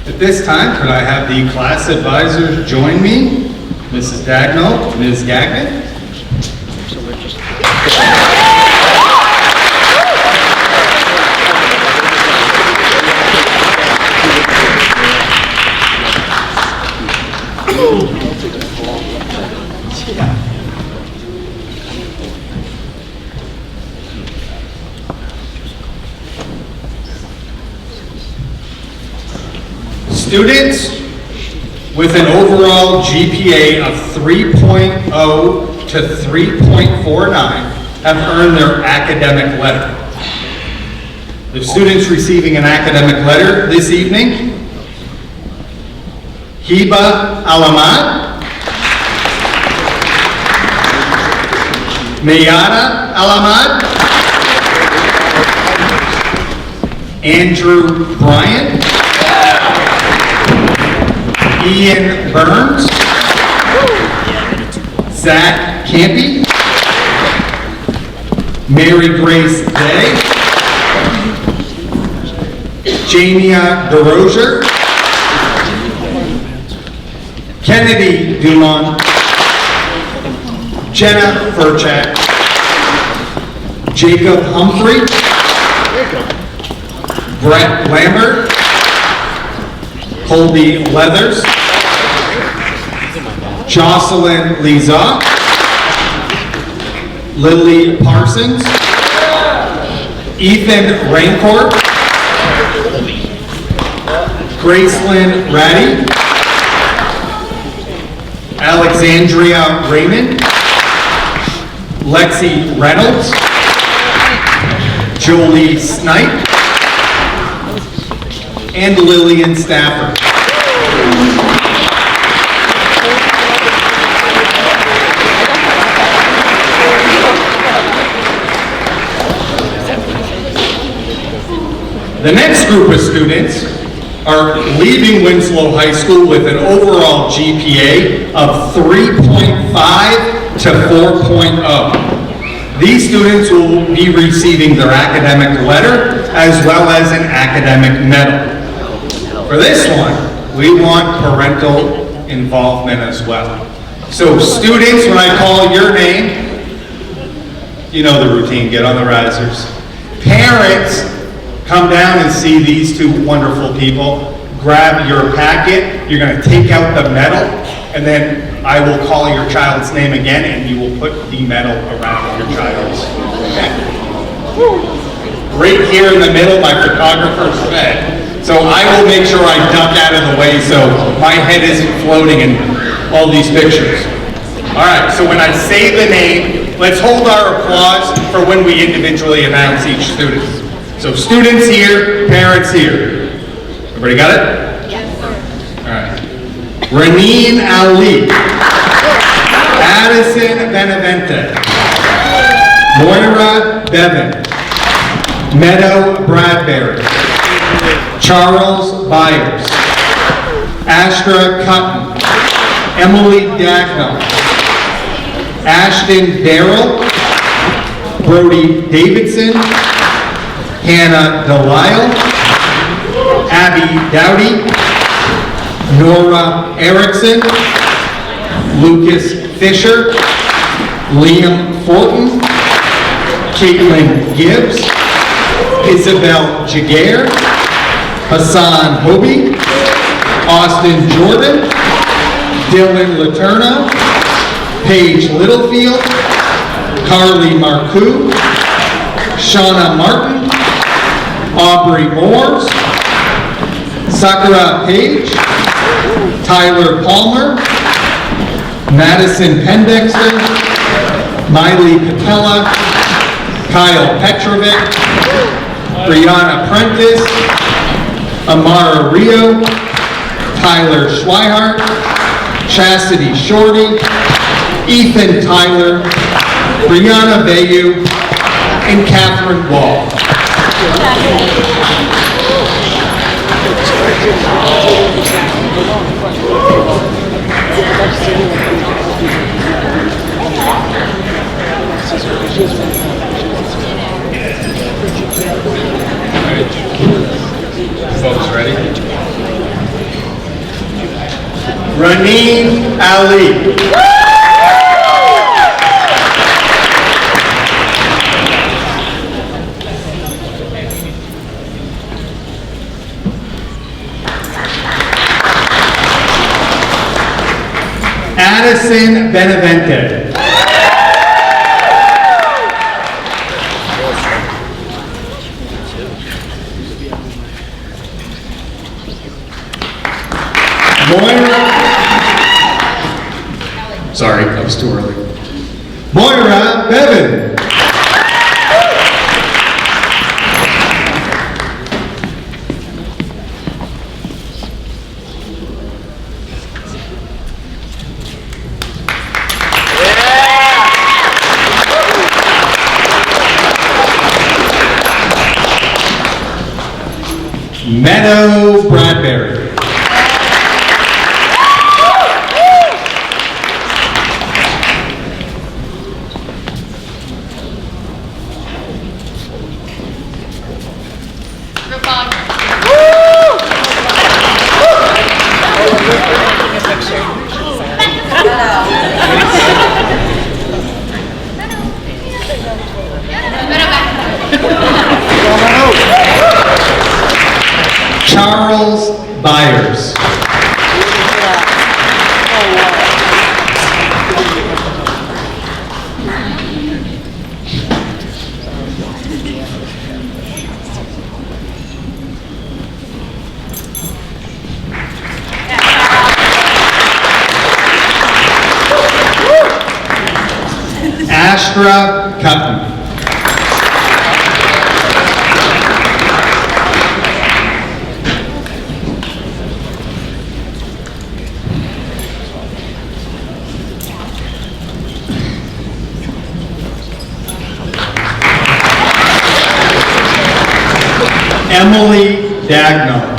Speaker 6: At this time, could I have the class advisors join me? Mrs. Dagnall, Ms. Gagnon. Students with an overall GPA of 3.0 to 3.49 have earned their academic letter. The students receiving an academic letter this evening: Hiba Alamad, Mayada Alamad, Andrew Bryant, Ian Burns, Zach Campy, Mary Grace Day, Jamia DeRozier, Kennedy Dumont, Jenna Furchak, Jacob Humphrey, Brett Lambert, Colby Leathers, Jocelyn Liza, Lily Parsons, Ethan Rancourt, Gracelyn Ratty, Alexandria Raymond, Lexi Reynolds, Jolie Snipe, and Lillian Stafford. The next group of students are leaving Winslow High School with an overall GPA of 3.5 to 4.0. These students will be receiving their academic letter as well as an academic medal. For this one, we want parental involvement as well. So students, when I call your name, you know the routine, get on the risers. Parents, come down and see these two wonderful people. Grab your packet, you're gonna take out the medal, and then I will call your child's name again, and you will put the medal around your child's head. Right here in the middle, my photographer's head. So I will make sure I duck out of the way so my head isn't floating in all these pictures. All right, so when I say the name, let's hold our applause for when we individually announce each student. So students here, parents here. Everybody got it?
Speaker 8: Yes, sir.
Speaker 6: All right. Raneen Ali. Addison Benavente. Moira Bevan. Meadow Bradbury. Charles Byers. Astra Cotton. Emily Dagnall. Ashton Darrell. Brody Davidson. Hannah Delisle. Abby Dowdy. Nora Erickson. Lucas Fisher. Liam Fortin. Caitlin Gibbs. Isabel Jaguar. Hassan Hobie. Austin Jordan. Dylan Letourneau. Paige Littlefield. Carly Marcoux. Shauna Martin. Aubrey Moores. Sakura Page. Tyler Palmer. Madison Pendexter. Miley Patella. Kyle Petrovic. Brianna Prentice. Amara Rio. Tyler Schweihart. Chastity Shorty. Ethan Tyler. Brianna Bayou. And Catherine Wall.
Speaker 1: Folks ready?
Speaker 6: Raneen Ali. Addison Benavente. Sorry, that was too early. Moira Bevan. Meadow Bradbury. Charles Byers. Astra Cotton. Emily Dagnall.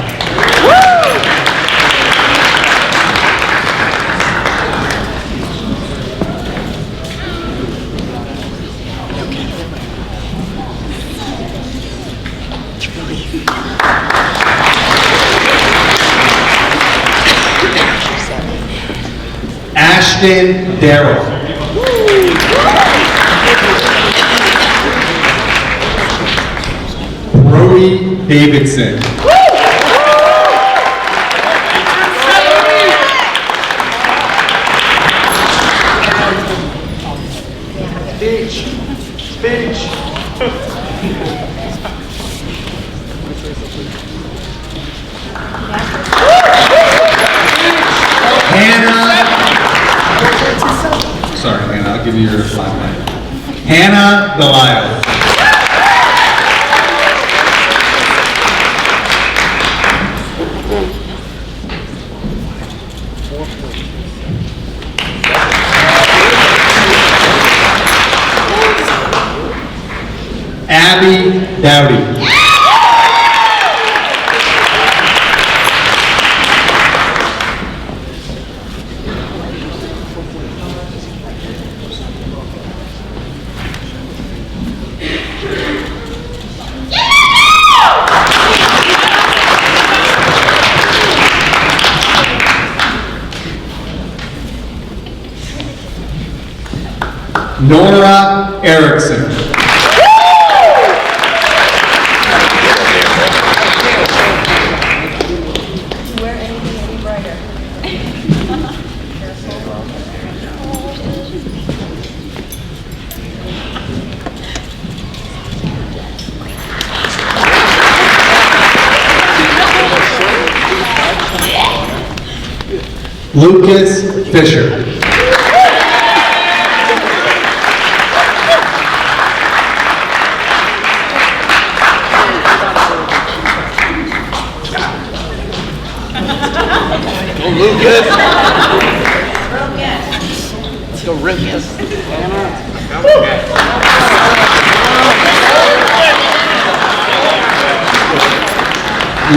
Speaker 6: Ashton Darrell. Brody Davidson. Sorry, Hannah, I'll give you your limelight. Hannah Delisle. Abby Dowdy. Nora Erickson. Lucas Fisher.
Speaker 3: Lucas. Let's go, Lucas.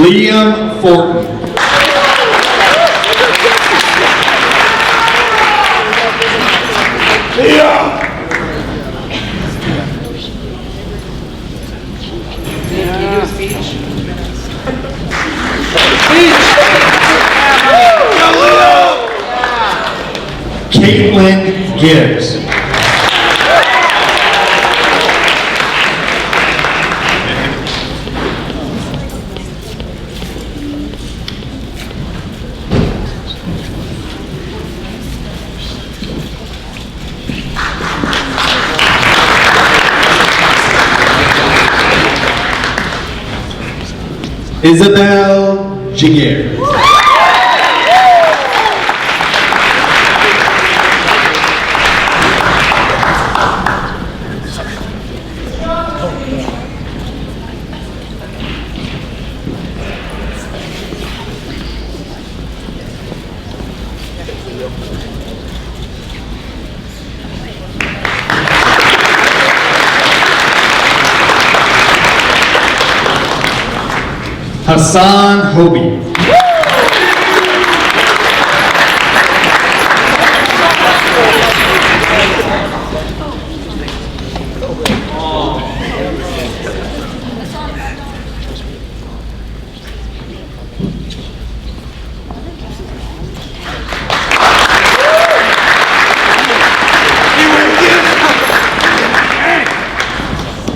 Speaker 6: Liam Fortin. Caitlin Gibbs. Isabel Jiguer. Hassan Hobie.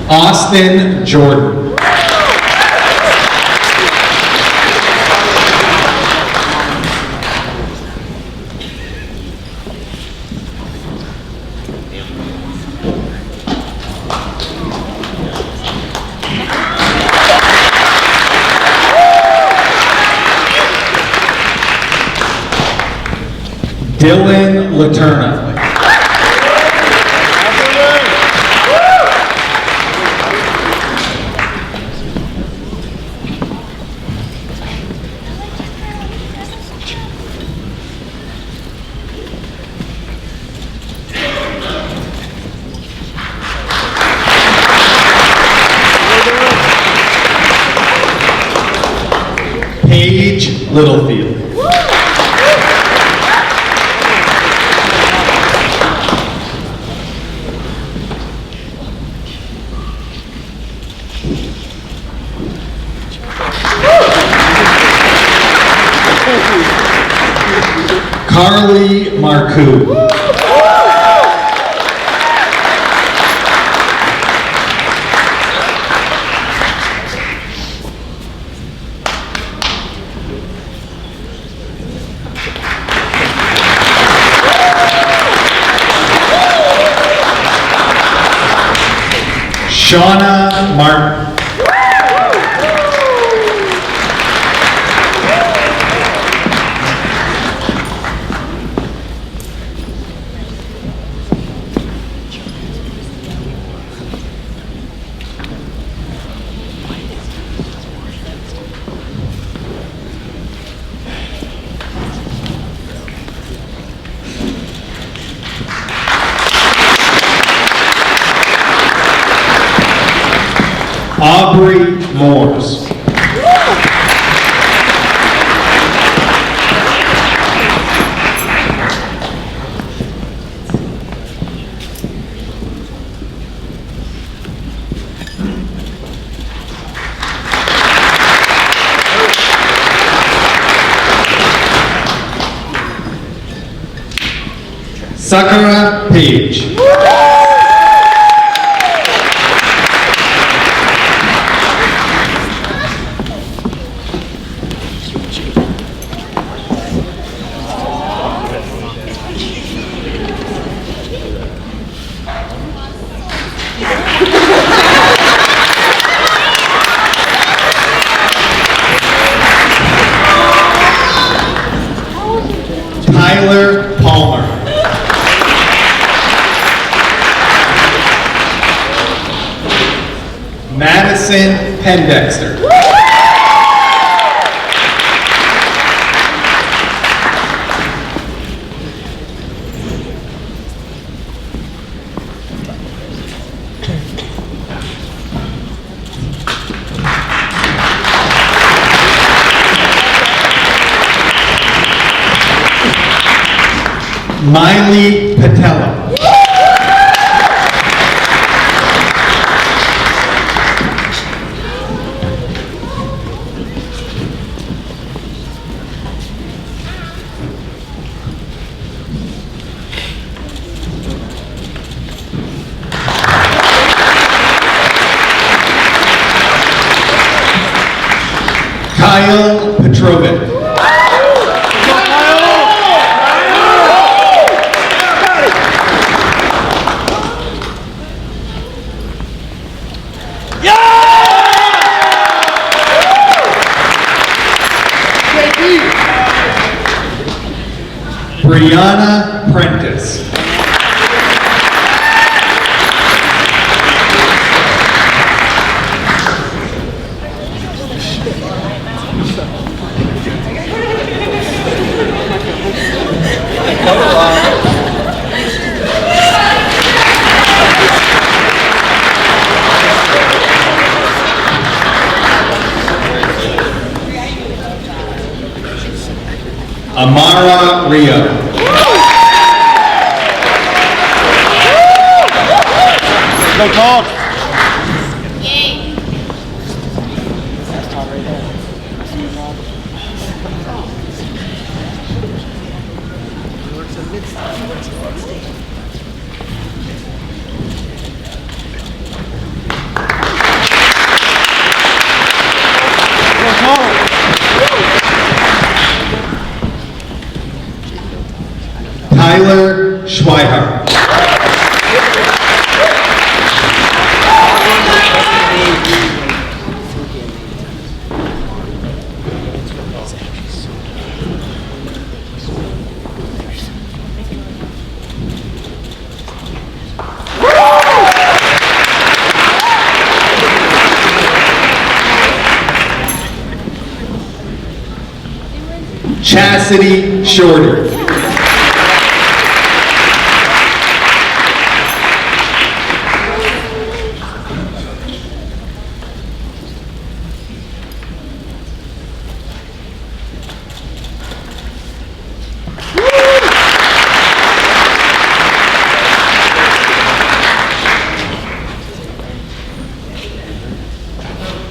Speaker 6: Austin Jordan. Dylan Laterna. Paige Littlefield. Carly Marcoux. Shauna Martin. Aubrey Moores. Sakura Page. Tyler Palmer. Madison Pendexter. Miley Patella. Kyle Petrovic. Brianna Prentice. Amara Rio.
Speaker 12: Go talk.
Speaker 8: Yay.
Speaker 6: Tyler Schweihart. Chastity Shorter.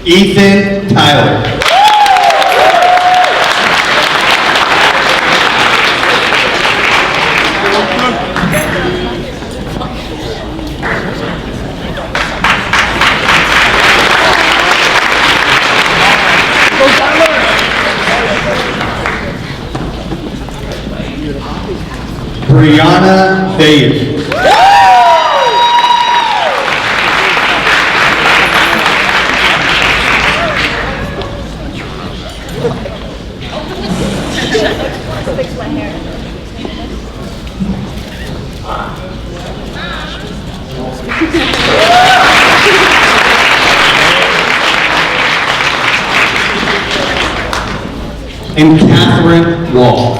Speaker 6: Ethan Tyler. Brianna Dave. and Catherine Wall.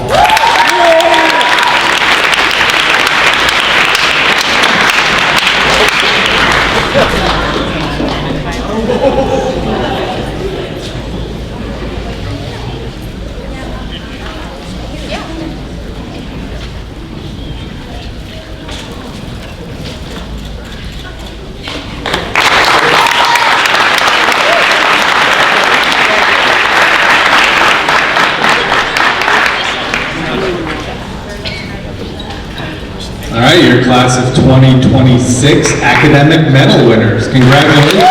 Speaker 6: All right, your class of 2026 academic medal winners. Congratulations.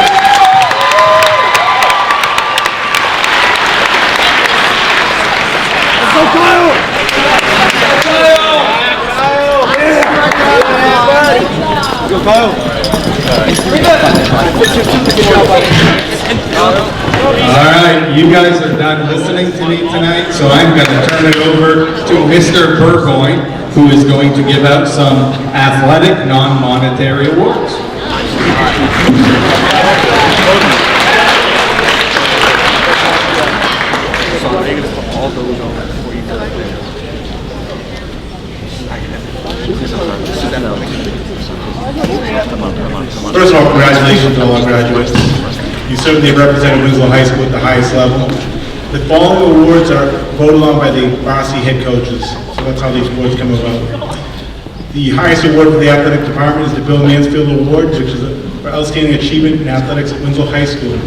Speaker 6: All right, you guys are done listening to me tonight, so I'm going to turn it over to Mr. Burgoyne, who is going to give out some athletic non-monetary awards.
Speaker 12: First of all, congratulations to all our graduates. You certainly represented Winslow High School at the highest level. The following awards are voted on by the varsity head coaches, so that's how these awards come about. The highest award for the athletic department is the Bill Mansfield Award, which is for outstanding achievement in athletics at Winslow High School.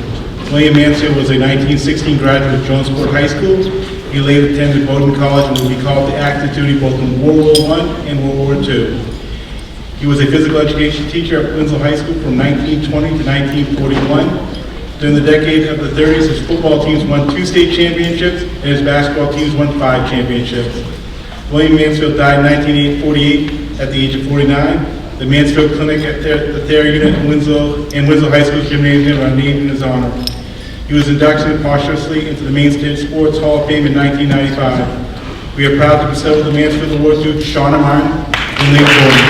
Speaker 12: William Mansfield was a 1916 graduate of Jonesport High School. He later attended Bowdoin College and will be called to active duty both in World War I and World War II. He was a physical education teacher at Winslow High School from 1920 to 1941. During the decade of the 30s, his football teams won 2 state championships and his basketball teams won 5 championships. William Mansfield died in 1948 at the age of 49. The Mansfield Clinic at the Thayer Unit in Winslow High School Gymnasium are named in his honor. He was inducted posthumously into the Main State Sports Hall of Fame in 1995. We are proud to bestow the Mansfield Award to Shauna Martin and Lynn Gordon.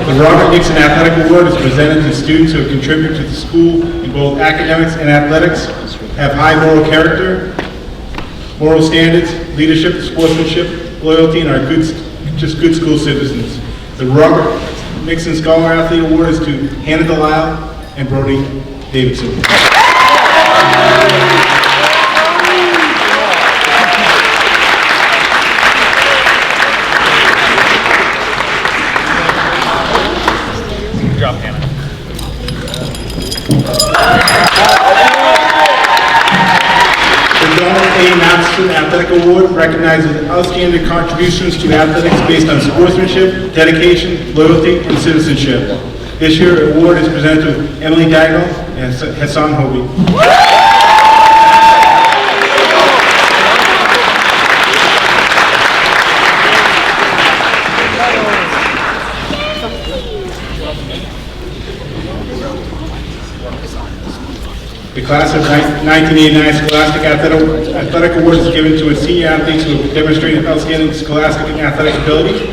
Speaker 12: The Robert Nixon Athletic Award is presented to students who have contributed to the school in both academics and athletics, have high moral character, moral standards, leadership, sportsmanship, loyalty, and are good school citizens. The Robert Nixon Scholar Athlete Award is to Hannah Delisle and Brody Davidson. Athletic Award recognizes outstanding contributions to athletics based on sportsmanship, dedication, loyalty, and citizenship. This year's award is presented to Emily Dago and Hassan Hobi. The class of 1989 Scholastic Athletic Award is given to its senior athletes who have demonstrated outstanding scholastic and athletic ability.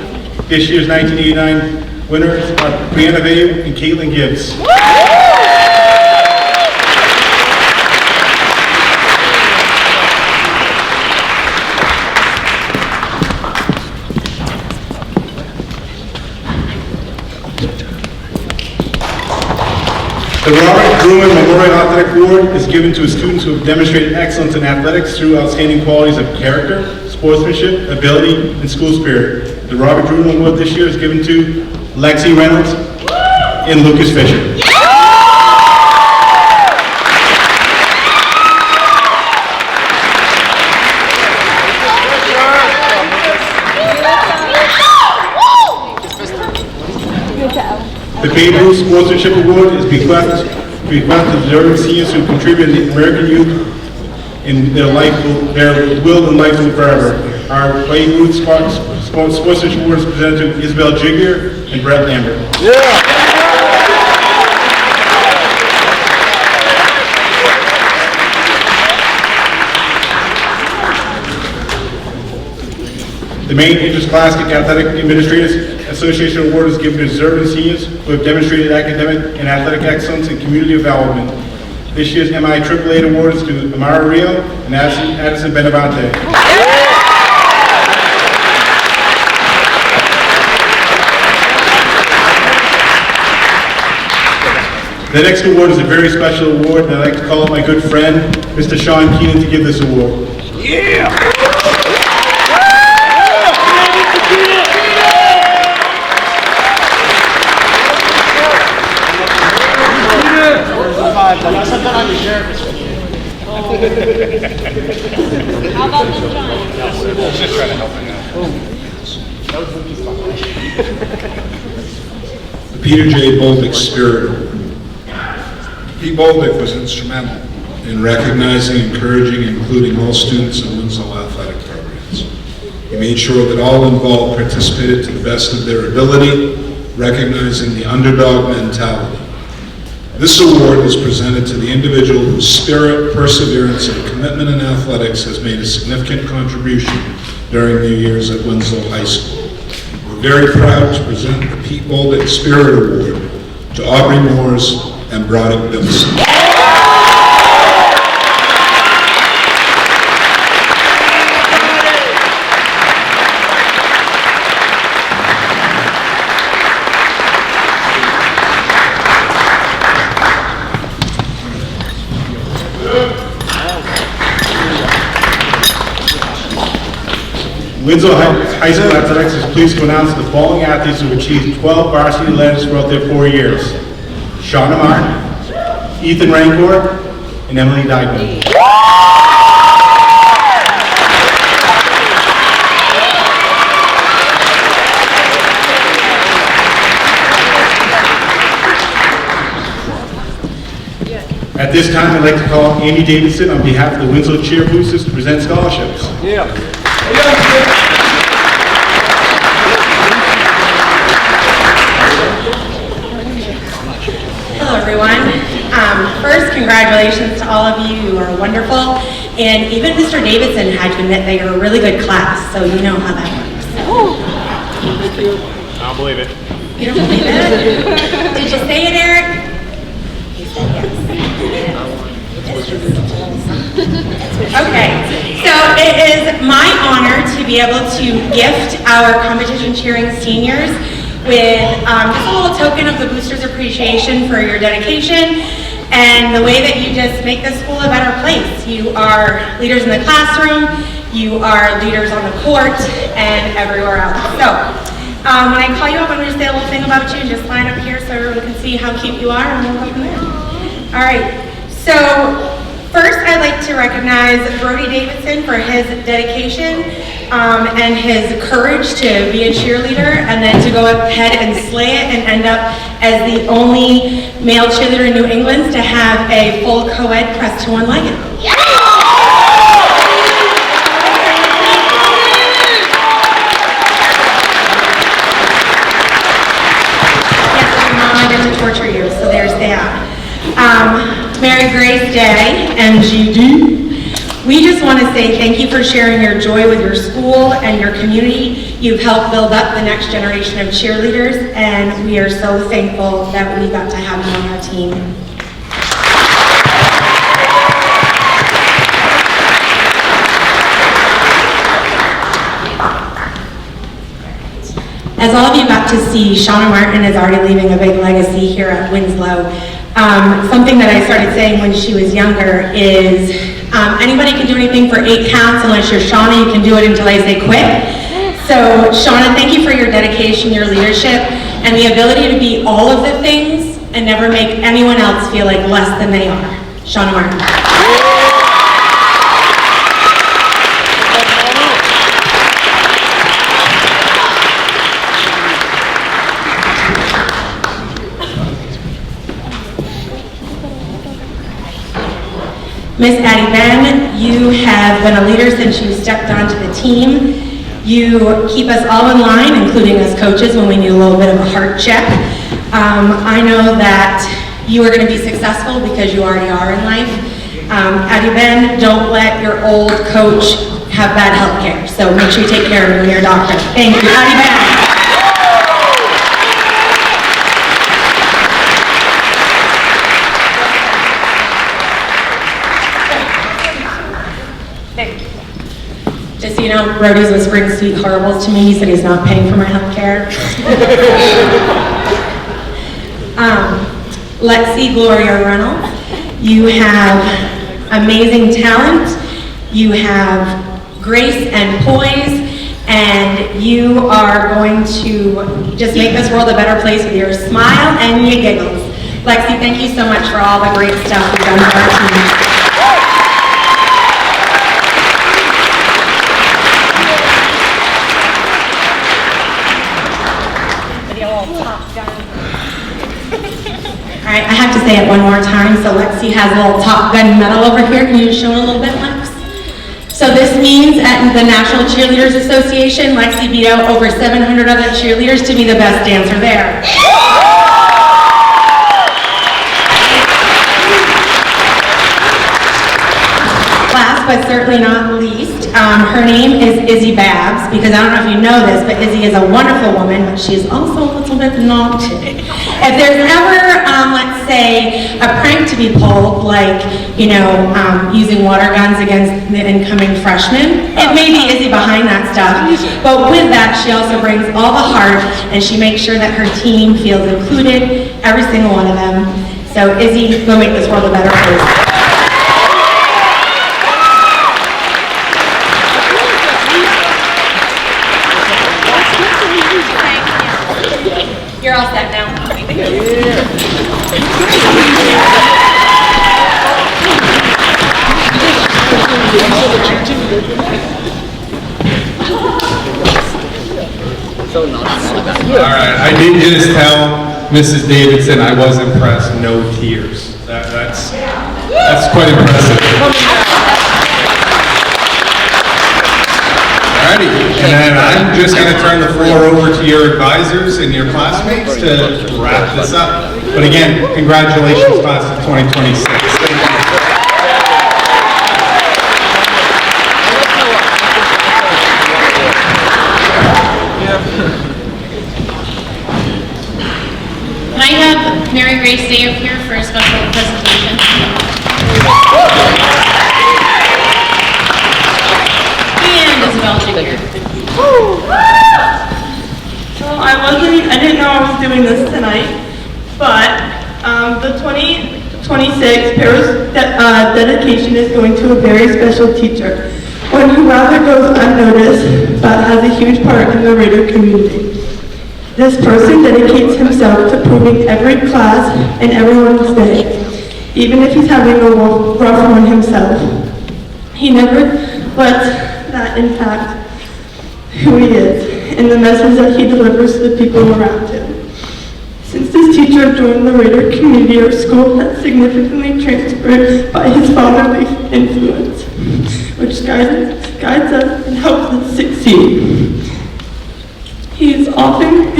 Speaker 12: This year's 1989 winners are Brianna Vayu and Caitlin Gibbs. The Robert Grumman Memorial Athletic Award is given to students who have demonstrated excellence in athletics through outstanding qualities of character, sportsmanship, ability, and school spirit. The Robert Grumman Award this year is given to Lexi Reynolds and Lucas Fisher. The Babe Ruth Sportsmanship Award is bequeathed to deserving seniors who contributed to American youth in their will and life will forever. Our Babe Ruth Sportsmanship Award is presented to Isabel Jigger and Brett Lambert. Yeah.
Speaker 14: The main Interscholastic Athletic Administrators Association Award is given to deserving seniors who have demonstrated academic and athletic excellence and community development. This year's MI AAA Award is to Amara Rio and Addison Benavante. The next award is a very special award, and I'd like to call up my good friend, Mr. Sean Keenan, to give this award.
Speaker 3: Yeah!
Speaker 13: How about them, John?
Speaker 6: I was just trying to help him out.
Speaker 15: The Peter J. Boldick Spirit Award. Pete Boldick was instrumental in recognizing, encouraging, and including all students in Winslow athletic programs. He made sure that all involved participated to the best of their ability, recognizing the underdog mentality. This award is presented to the individual whose spirit, perseverance, and commitment in athletics has made a significant contribution during their years at Winslow High School. We're very proud to present the Pete Boldick Spirit Award to Aubrey Moores and Broderick Bimson.
Speaker 14: Winslow High School Athletics is pleased to announce the following athletes who achieved 12 varsity letters throughout their 4 years. Shauna Martin, Ethan Rancor, and Emily Dykeman. At this time, I'd like to call Amy Davidson on behalf of the Winslow Cheer Boosters to present scholarships.
Speaker 3: Yeah.
Speaker 16: Hello everyone. First, congratulations to all of you. You are wonderful. And even Mr. Davidson had to admit that you're a really good class, so you know how that works.
Speaker 6: I don't believe it.
Speaker 16: You don't believe it? Did you say it, Eric? You said yes. Okay, so it is my honor to be able to gift our competition cheering seniors with just a little token of the Boosters' appreciation for your dedication and the way that you just make this school a better place. You are leaders in the classroom, you are leaders on the court, and everywhere else. So, when I call you up, I'm going to say a little thing about you. Just line up here so everyone can see how cute you are, and we'll go from there. All right, so first I'd like to recognize Brody Davidson for his dedication and his courage to be a cheerleader and then to go ahead and slay it and end up as the only male cheerleader in New England to have a full co-ed press to one legged. I get to torture you, so there's that. Mary Grace Day, MGD. We just want to say thank you for sharing your joy with your school and your community. You've helped build up the next generation of cheerleaders, and we are so thankful that we got to have you on our team. As all of you got to see, Shauna Martin is already leaving a big legacy here at Winslow. Something that I started saying when she was younger is anybody can do anything for 8 counts unless you're Shauna, you can do it until I say quit. So Shauna, thank you for your dedication, your leadership, and the ability to be all of the things and never make anyone else feel like less than they are. Shauna Martin. Miss Addie Ben, you have been a leader since you stepped onto the team. You keep us all in line, including us coaches when we need a little bit of a heart check. I know that you are going to be successful because you already are in life. Addie Ben, don't let your old coach have bad health care. So make sure you take care of him when you're a doctor. Thank you, Addie Ben. Just so you know, Brody's whispering sweet horribles to me. He said he's not paying for my health care. Lexi Gloria Reynolds, you have amazing talent, you have grace and poise, and you are going to just make this world a better place with your smile and your giggles. Lexi, thank you so much for all the great stuff you've done for our team. All right, I have to say it one more time. So Lexi has a little Top Gun medal over here. Can you just show it a little bit, Lex? So this means at the National Cheerleaders Association, Lexi beat out over 700 other cheerleaders to be the best dancer there. Last but certainly not least, her name is Izzy Babs, because I don't know if you know this, but Izzy is a wonderful woman, but she's also a little bit naughty. If there's ever, let's say, a prank to be pulled, like, you know, using water guns against the incoming freshmen, it may be Izzy behind that stuff, but with that, she also brings all the heart, and she makes sure that her team feels included, every single one of them. So Izzy, go make this world a better place. You're all set now.
Speaker 6: All right, I did just tell Mrs. Davidson I was impressed. No tears. That's quite impressive. Alrighty, and then I'm just going to turn the floor over to your advisors and your classmates to wrap this up. But again, congratulations, class of 2026. Thank you.
Speaker 13: Can I have Mary Grace stay up here for a special presentation? And Isabel Jigger.
Speaker 17: So I didn't know I was doing this tonight, but the 2026 Paris dedication is going to a very special teacher, one who rather goes unnoticed, but has a huge part in the Raider community. This person dedicates himself to proving every class and everyone's day, even if he's having a rough one himself. He never lets that impact who he is and the message that he delivers to the people around him. Since this teacher joined the Raider community, our school has significantly transferred by his fatherly influence, which guides us and helps us succeed. He is often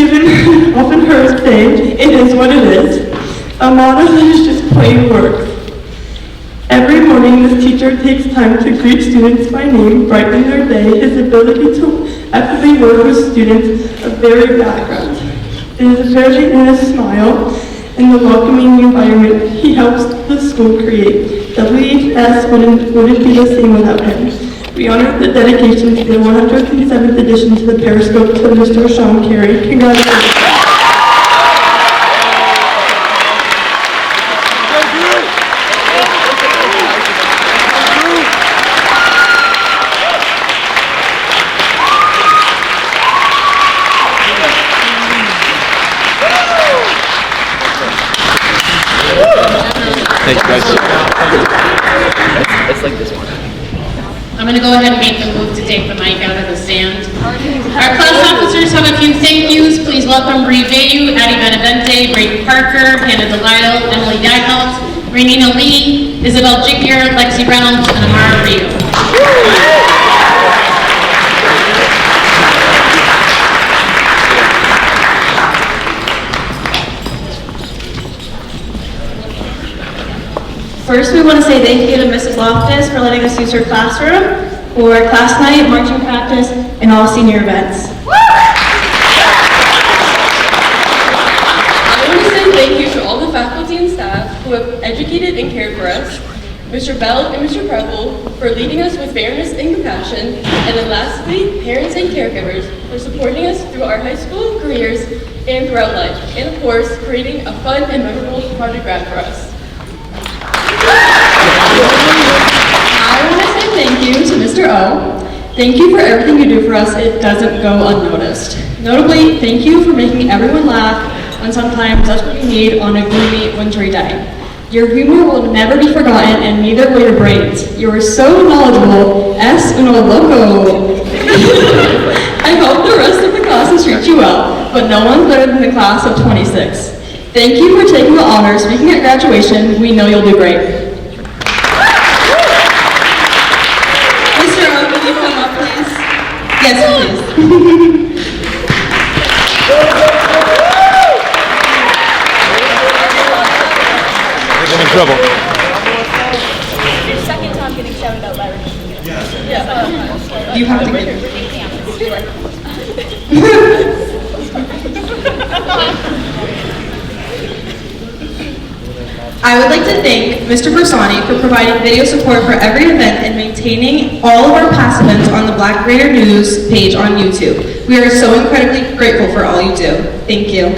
Speaker 17: heard saying, "It is what it is," a motto that is just plain work. Every morning, this teacher takes time to greet students by name, brighten their day. His ability to actively work with students of varied backgrounds. It is very in his smile and the welcoming environment he helps the school create. WHS wouldn't be the same without him. We honor the dedication to the 107th edition to the Periscope to Mr. Sean Carey. Congratulations.
Speaker 2: Thank you guys. It's like this one.
Speaker 13: I'm going to go ahead and make the move to take the mic out of the stand. Our class officers have a few thank yous. Please welcome Bree Bayu, Addie Benavente, Brady Parker, Hannah Delisle, Emily Dagholt, Renina Lee, Isabel Jigger, Lexi Reynolds, and Amara Rio.
Speaker 17: So First, we want to say thank you to Mrs. Loftus for letting us use her classroom for class night, marching practice, and all senior events.
Speaker 18: I want to say thank you to all the faculty and staff who have educated and cared for us, Mr. Bell and Mr. Preble for leading us with fairness and compassion, and then lastly, parents and caregivers for supporting us through our high school careers and throughout life, and of course, creating a fun and memorable project grad for us.
Speaker 19: I want to say thank you to Mr. O. Thank you for everything you do for us. It doesn't go unnoticed. Notably, thank you for making everyone laugh when sometimes that's what you need on a gloomy, wintry day. Your humor will never be forgotten, and neither will your brains. You are so knowledgeable, es uno loco. I hope the rest of the classes treat you well, but no one's better than the class of 26. Thank you for taking the honor speaking at graduation. We know you'll do great. Mr. O, can you come up, please? Yes, please.
Speaker 2: I'm in trouble.
Speaker 8: Your second time getting shouted out, Larry.
Speaker 19: You have to get
Speaker 16: I would like to thank Mr. Bersani for providing video support for every event and maintaining all of our past events on the Black Raider News page on YouTube. We are so incredibly grateful for all you do. Thank you.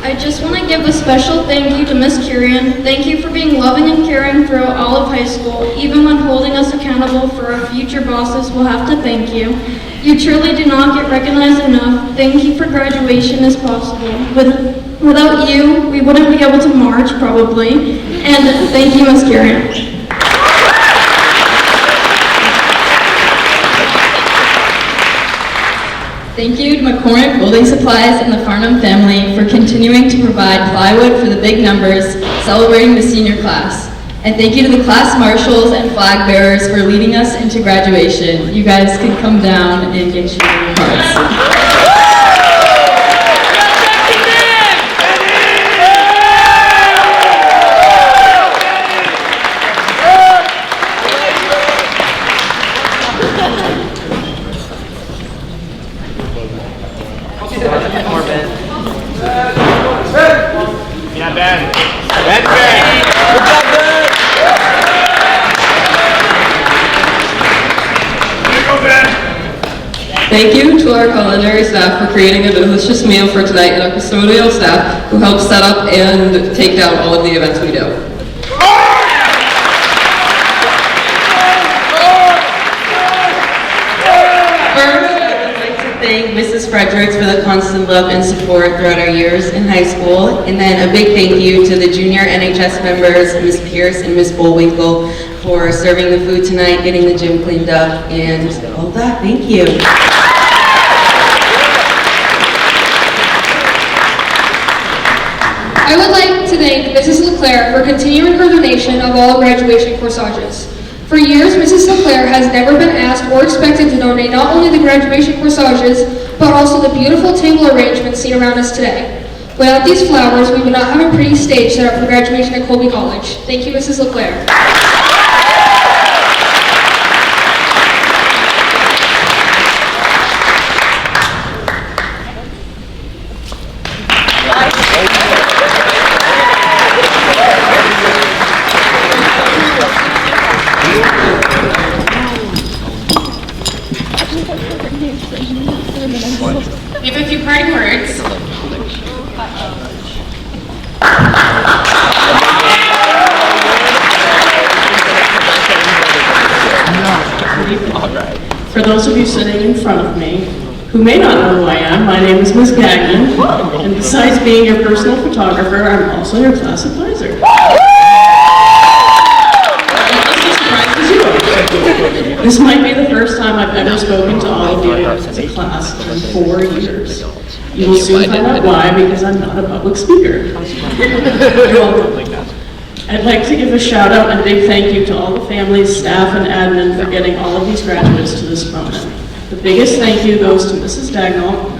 Speaker 10: I just want to give a special thank you to Miss Curian. Thank you for being loving and caring throughout all of high school. Even when holding us accountable for our future bosses, we'll have to thank you. You truly do not get recognized enough. Thank you for graduation as possible. Without you, we wouldn't be able to march, probably. And thank you, Miss Curian.
Speaker 19: Thank you to McCormick Building Supplies and the Farnham family for continuing to provide plywood for the big numbers celebrating the senior class. And thank you to the class marshals and flag bearers for leading us into graduation. You guys can come down and get your cards.
Speaker 2: Yeah, Ben. Ben. Good job, Ben.
Speaker 20: Thank you to our culinary staff for creating a delicious meal for tonight, and our custodial staff who helped set up and take down all of the events we do.
Speaker 9: First, I'd like to thank Mrs. Fredericks for the constant love and support throughout our years in high school. And then a big thank you to the junior NHS members, Ms. Pierce and Ms. Bullwinkle, for serving the food tonight, getting the gym cleaned up, and all that. Thank you.
Speaker 10: I would like to thank Mrs. LeClaire for continuing her donation of all graduation corsages. For years, Mrs. LeClaire has never been asked or expected to donate not only the graduation corsages, but also the beautiful table arrangements seen around us today. Without these flowers, we would not have a pretty stage set up for graduation at Colby College. Thank you, Mrs. LeClaire.
Speaker 16: We have a few parting words.
Speaker 17: For those of you sitting in front of me who may not know who I am, my name is Ms. Gagnon, and besides being your personal photographer, I'm also your class advisor. This might be the first time I've ever spoken to all of you as a class in 4 years. You will soon find out why, because I'm not a public speaker. You're welcome. I'd like to give a shout out and a big thank you to all the families, staff, and admin for getting all of these graduates to this moment. The biggest thank you goes to Mrs. Dagnall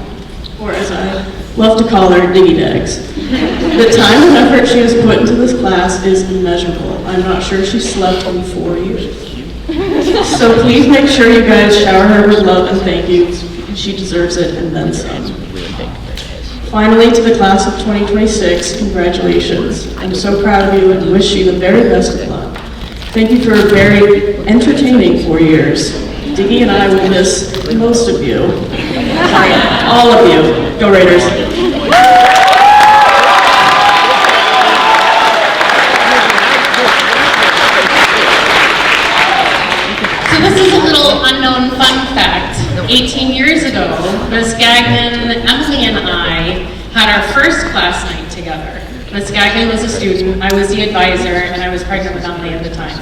Speaker 19: or as I love to call her, Diggy Dags. The time and effort she has put into this class is immeasurable. I'm not sure she slept in 4 years. So please make sure you guys shower her with love and thank yous. She deserves it and then some. Finally, to the class of 2026, congratulations. I'm so proud of you and wish you the very best of luck. Thank you for a very entertaining 4 years. Diggy and I will miss most of you. All of you. Go Raiders.
Speaker 21: So this is a little unknown fun fact. 18 years ago, Ms. Gagnon, Emily, and I had our first class night together. Ms. Gagnon was a student, I was the advisor, and I was pregnant with Emily at the time.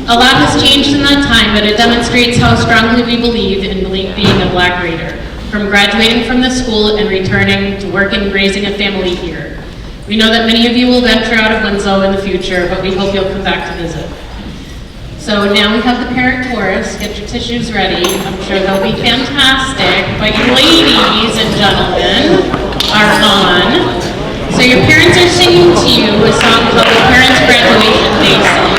Speaker 21: A lot has changed in that time, but it demonstrates how strongly we believe in being a Black Raider, from graduating from the school and returning to work and raising a family here. We know that many of you will venture out of Winslow in the future, but we hope you'll come back to visit. So now we have the parent chorus. Get your tissues ready. I'm sure they'll be fantastic. But you ladies and gentlemen are on. So your parents are singing to you a song called the Parents' Graduation Day Song.